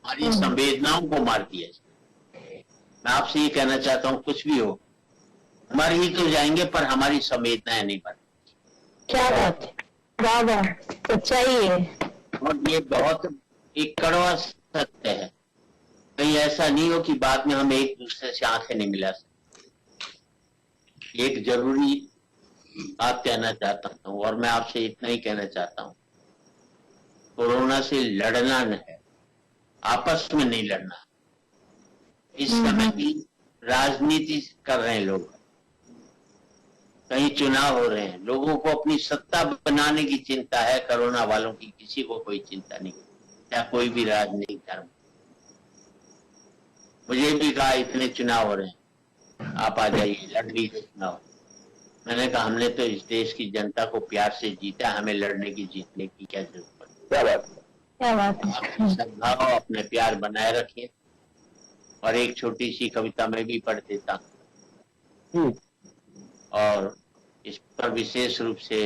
S4: हमारी संवेदनाओं को मार दिया। मैं आपसे ये कहना चाहता हूँ, कुछ भी हो, मर ही तो जाएंगे पर हमारी संवेदनाएं नहीं बढ़ती।
S1: क्या बात है, वाह वाह, सच्चाई है।
S4: और ये बहुत एक कड़वा सत्य है, कहीं ऐसा नहीं हो कि बाद में हम एक दूसरे से आंखें नहीं मिला सकते। एक जरूरी बात कहना चाहता हूँ और मैं आपसे इतना ही कहना चाहता हूँ, कोरोना से लड़ना न है, आपस में नहीं लड़ना। इस समय की राजनीति कर रहे हैं लोग, कहीं चुनाव हो रहे हैं, लोगों को अपनी सत्ता बनाने की चिंता है, कोरोना वालों की किसी को कोई चिंता नहीं, या कोई भी राजनीतिक धर्म। मुझे भी कहा इतने चुनाव हो रहे हैं, आप आ जाइए, लड़ लीजिए चुनाव। मैंने कहा हमने तो इस देश की जनता को प्यार से जीता, हमें लड़ने की जीतने की क्या जरूरत है।
S6: क्या बात,
S1: क्या बात है।
S4: अपनी सद्भाव, अपने प्यार बनाए रखिए। और एक छोटी सी कविता मैं भी पढ़ देता हूँ और इस पर विशेष रूप से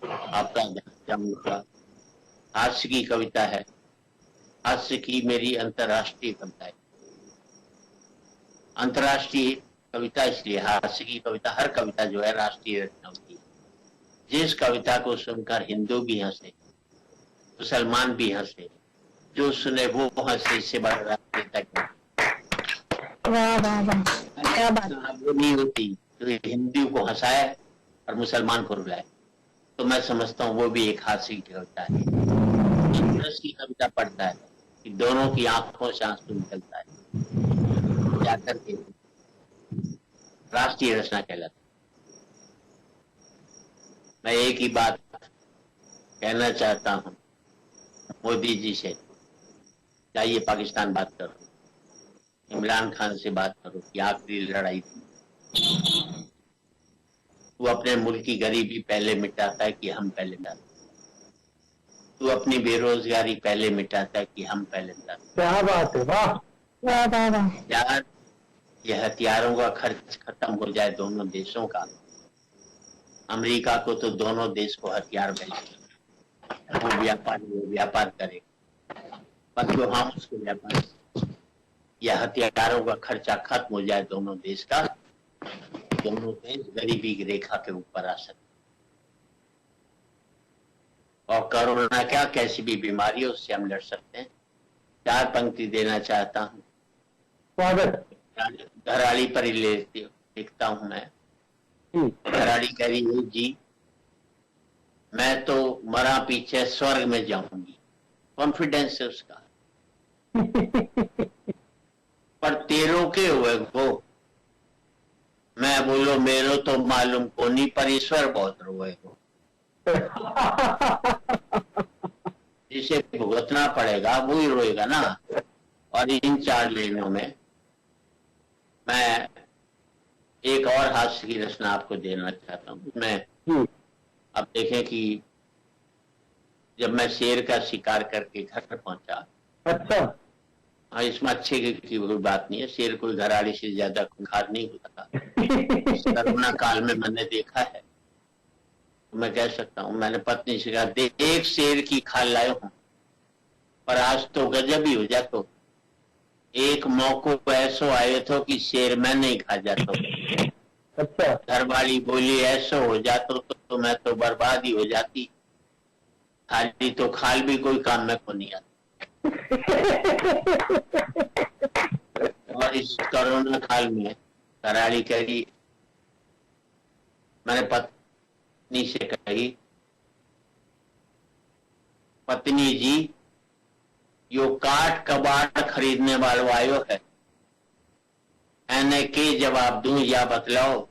S4: आपका ध्यान का। हास्य की कविता है, हास्य की मेरी अंतर्राष्ट्रीय कविता है। अंतर्राष्ट्रीय कविता इसलिए, हास्य की कविता, हर कविता जो है राष्ट्रीय रचना होती है। जिस कविता को सुनकर हिंदू भी हंसे, मुसलमान भी हंसे, जो सुने वो हंसे, इससे बड़ा राजनेता
S1: वाह वाह वाह, क्या बात।
S4: वो नहीं होती तो हिंदू को हंसाए और मुसलमान को रुलाए, तो मैं समझता हूँ वो भी एक हास्य होता है। रस की कविता पढ़ता है कि दोनों की आंखों से आंसू निकलता है, जाकर के राष्ट्रीय रचना कहलाता है। मैं एक ही बात कहना चाहता हूँ मोदी जी से, जाइए पाकिस्तान बात करो, इमरान खान से बात करो कि आखिरी लड़ाई थी। तू अपने मुल्क की गरीबी पहले मिटाता है कि हम पहले मिटाते? तू अपनी बेरोजगारी पहले मिटाता है कि हम पहले मिटाते?
S2: क्या बात है, वाह
S1: वाह वाह वाह।
S4: यार, ये हथियारों का खर्च खत्म हो जाए दोनों देशों का। अमेरिका को तो दोनों देश को हथियार मिले, वो व्यापार करेगा, पर जो हम उसको व्यापार, यह हथियारों का खर्चा खत्म हो जाए दोनों देश का, दोनों देश गरीबी की रेखा के ऊपर आ सकते। और कोरोना क्या, कैसी भी बीमारी हो उससे हम लड़ सकते हैं। 4 पंक्ति देना चाहता हूँ,
S2: स्वागत।
S4: घराड़ी पर ही लिखता हूँ मैं। घराड़ी कह रही है जी, मैं तो मरा पीछे स्वर्ग में जाऊंगी, कॉन्फिडेंस है उसका। पर तेरों के हुए वो, मैं बोलो मेरो तो मालूम को नहीं, पर ईश्वर बहुत रोए हो। जिसे भुगतना पड़ेगा वो ही रोएगा ना। और इन 4 लाइनों में मैं एक और हास्य की रचना आपको देना चाहता हूँ। मैं अब देखें कि जब मैं शेर का शिकार करके घर पहुंचा,
S2: अच्छा,
S4: हाँ, इसमें अच्छे की कोई बात नहीं है, शेर कोई घराड़ी से ज्यादा खूंखार नहीं होता। कोरोना काल में मैंने देखा है, तो मैं कह सकता हूँ, मैंने पत्नी से कहा देख, एक शेर की खाल लाए हूं, पर आज तो गजब ही हो जातो, एक मौको ऐसो आए तो कि शेर मैं नहीं खा जाता।
S2: अच्छा,
S4: घरवाली बोली ऐसो हो जातो तो मैं तो बर्बाद ही हो जाती, खाली तो खाल भी कोई काम में को नहीं आता। और इस कोरोना काल में घराड़ी कही, मैंने पत्नी से कही, पत्नी जी यो काट कबाड़ खरीदने वालों आयो है, एने के जवाब दूं या बतलाओ?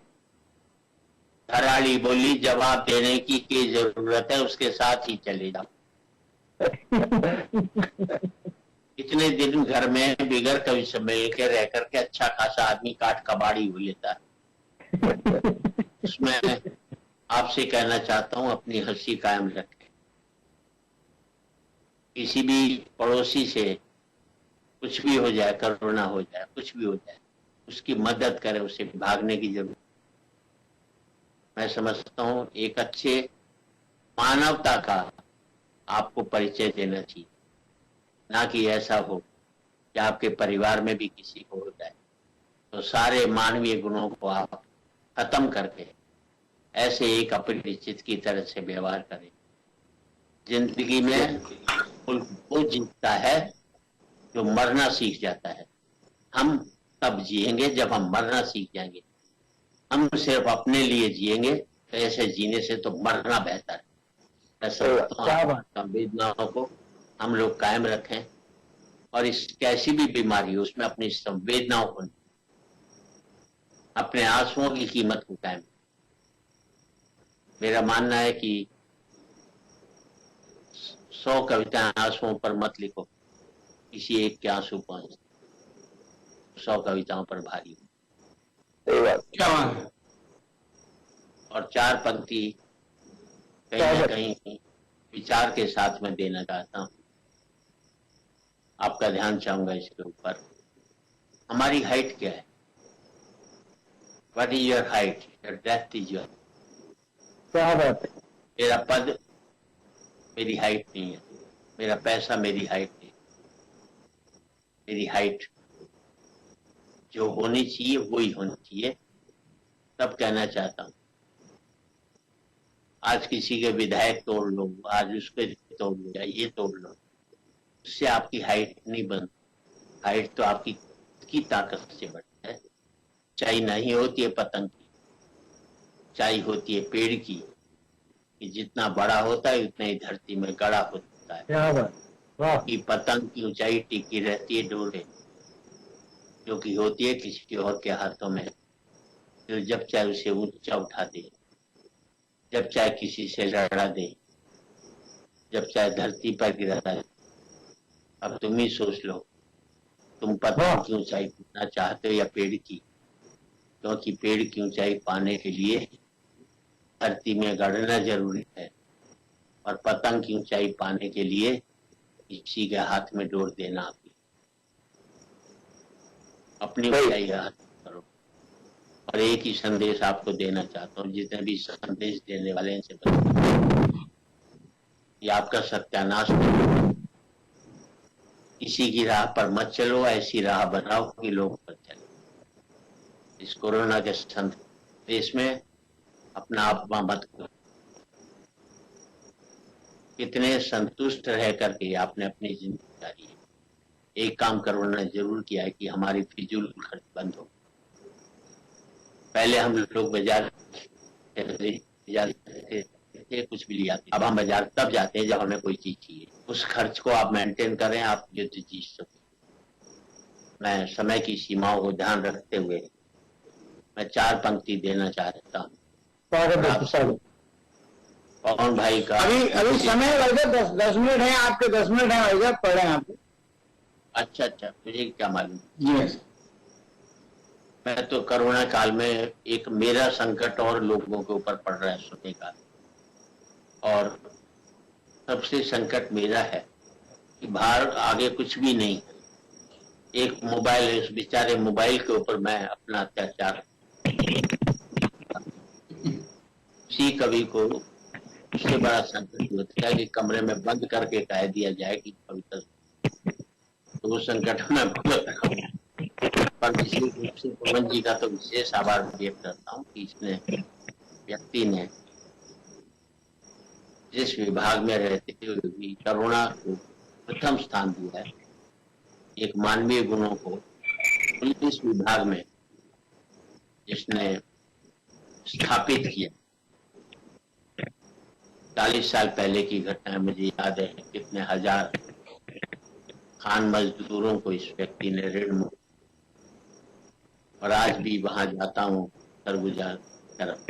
S4: घराड़ी बोली जवाब देने की जरूरत है, उसके साथ ही चले जाओ। इतने दिन घर में बिगड़ कभी सम्मेल के रह करके अच्छा खासा आदमी काट कबाड़ी हो लेता है। उसमें आपसे कहना चाहता हूं अपनी हंसी कायम रखें। किसी भी पड़ोसी से कुछ भी हो जाए, कोरोना हो जाए, कुछ भी हो जाए, उसकी मदद करें, उसे भागने की जरूरत। मैं समझता हूं एक अच्छे मानवता का आपको परिचय देना चाहिए, ना कि ऐसा हो कि आपके परिवार में भी किसी को हो जाए तो सारे मानवीय गुणों को आप खत्म करके ऐसे एक अपरिचित की तरह से व्यवहार करें। जिंदगी में वो जीतता है जो मरना सीख जाता है। हम तब जिएंगे जब हम मरना सीख जाएंगे। हम सिर्फ अपने लिए जिएंगे, तो ऐसे जीने से तो मरना बेहतर है। मैं समझता हूं संवेदनाओं को हम लोग कायम रखें, और इस कैसी भी बीमारी हो उसमें अपनी संवेदनाओं को, अपने आंसुओं की कीमत को कायम। मेरा मानना है कि 100 कविताएं आंसुओं पर मत लिखो, किसी एक के आंसू पहुंच 100 कविताओं पर भारी।
S6: क्या
S4: और 4 पंक्ति कहीं ना कहीं विचार के साथ में देना चाहता हूं। आपका ध्यान चाहूंगा इसके ऊपर। हमारी हाइट क्या है? What is your height? Your depth is your.
S2: क्या बात है।
S4: मेरा पद मेरी हाइट नहीं है, मेरा पैसा मेरी हाइट नहीं। मेरी हाइट जो होनी चाहिए वही होनी चाहिए। तब कहना चाहता हूं, आज किसी के विधायक तोड़ लो, आज उसके तोड़ लो, या ये तोड़ लो, उससे आपकी हाइट नहीं बनती। हाइट तो आपकी की ताकत से बढ़ती है। ऊंचाई नहीं होती है पतंग की, ऊंचाई होती है पेड़ की, कि जितना बड़ा होता है उतना ही धरती में गड़ा होता है।
S2: क्या बात, वाह।
S4: कि पतंग की ऊंचाई टिकी रहती है डोर पे, जो कि होती है किसी और के हाथों में, जो जब चाहे उसे ऊंचा उठा दे, जब चाहे किसी से लड़ा दे, जब चाहे धरती पर गिरा दे। अब तुम ही सोच लो, तुम पतंग की ऊंचाई पाना चाहते हो या पेड़ की? क्योंकि पेड़ की ऊंचाई पाने के लिए धरती में गड़ना जरूरी है, और पतंग की ऊंचाई पाने के लिए किसी के हाथ में डोर देना। अपनी ऊंचाई हाथ करो। और एक ही संदेश आपको देना चाहता हूँ, जितने भी संदेश देने वाले हैं इनसे बचो। ये आपका सत्यानाश करो। किसी की राह पर मत चलो, ऐसी राह बनाओ कि लोग पर चले। इस कोरोना के संदेश में अपना आप मत करो। कितने संतुष्ट रह करके आपने अपनी जिंदगी गुजारी है। एक काम कोरोना ने जरूर किया है कि हमारी फिजूल खर्च बंद हो। पहले हम लोग बाजार कुछ भी लिया, अब हम बाजार तब जाते हैं जब हमें कोई चीज चाहिए। उस खर्च को आप मेंटेन करें, आप जो चीज सके। मैं समय की सीमाओं को ध्यान रखते हुए मैं 4 पंक्ति देना चाहता हूँ। पवन भाई का
S5: अभी समय वैसे 10 मिनट है आपके, 10 मिनट है वैसे पढ़े आप।
S4: अच्छा, मुझे क्या मालूम।
S5: यस,
S4: मैं तो कोरोना काल में एक मेरा संकट और लोगों के ऊपर पड़ रहा है सोने का, और सबसे संकट मेरा है कि बाहर आगे कुछ भी नहीं। एक मोबाइल है, उस बेचारे मोबाइल के ऊपर मैं अपना अत्याचार किसी कवि को उससे बड़ा संकट होता है कि कमरे में बंद करके कह दिया जाए कि कविता, तो वो संकट में भुगत रहा हूँ। पर विशेष रूप से पवन जी का तो विशेष आभार व्यक्त करता हूँ कि इसने व्यक्ति ने जिस विभाग में रहते हुए भी करुणा को प्रथम स्थान दिया है, एक मानवीय गुणों को पुलिस विभाग में जिसने स्थापित किया। 40 साल पहले की घटना मुझे याद है, कितने हजार खान मजदूरों को इस व्यक्ति ने ऋण मुक्त, और आज भी वहां जाता हूँ सरगुजा तरफ,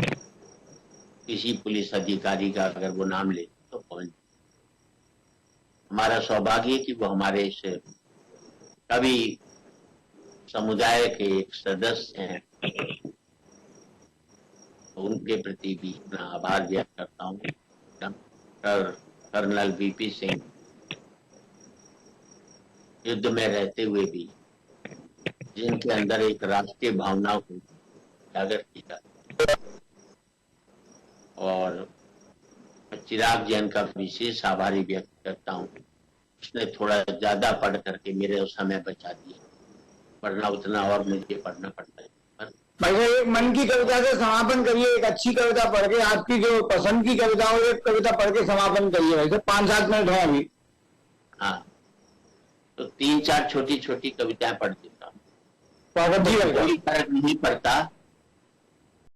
S4: किसी पुलिस अधिकारी का अगर वो नाम ले तो पहुंच। हमारा सौभाग्य है कि वो हमारे इस कवि समुदाय के एक सदस्य हैं, तो उनके प्रति भी अपना आभार व्यक्त करता हूँ। कर्नल वीपी सिंह युद्ध में रहते हुए भी जिनके अंदर एक राष्ट्रीय भावना को उजागर किया, और चिराग जैन का विशेष आभारी व्यक्त करता हूँ। उसने थोड़ा ज्यादा पढ़ करके मेरे उस समय बचा दिया, पढ़ना उतना और मुझे पढ़ना पड़ता है।
S5: भाई एक मन की कविता से समापन करिए, एक अच्छी कविता पढ़ के, आपकी जो पसंद की कविता हो एक कविता पढ़ के समापन करिए। वैसे 5-7 मिनट है अभी।
S4: हाँ, तो 3-4 छोटी छोटी कविताएं पढ़ देता हूँ।
S5: स्वागत जी,
S4: कोई फर्क नहीं पड़ता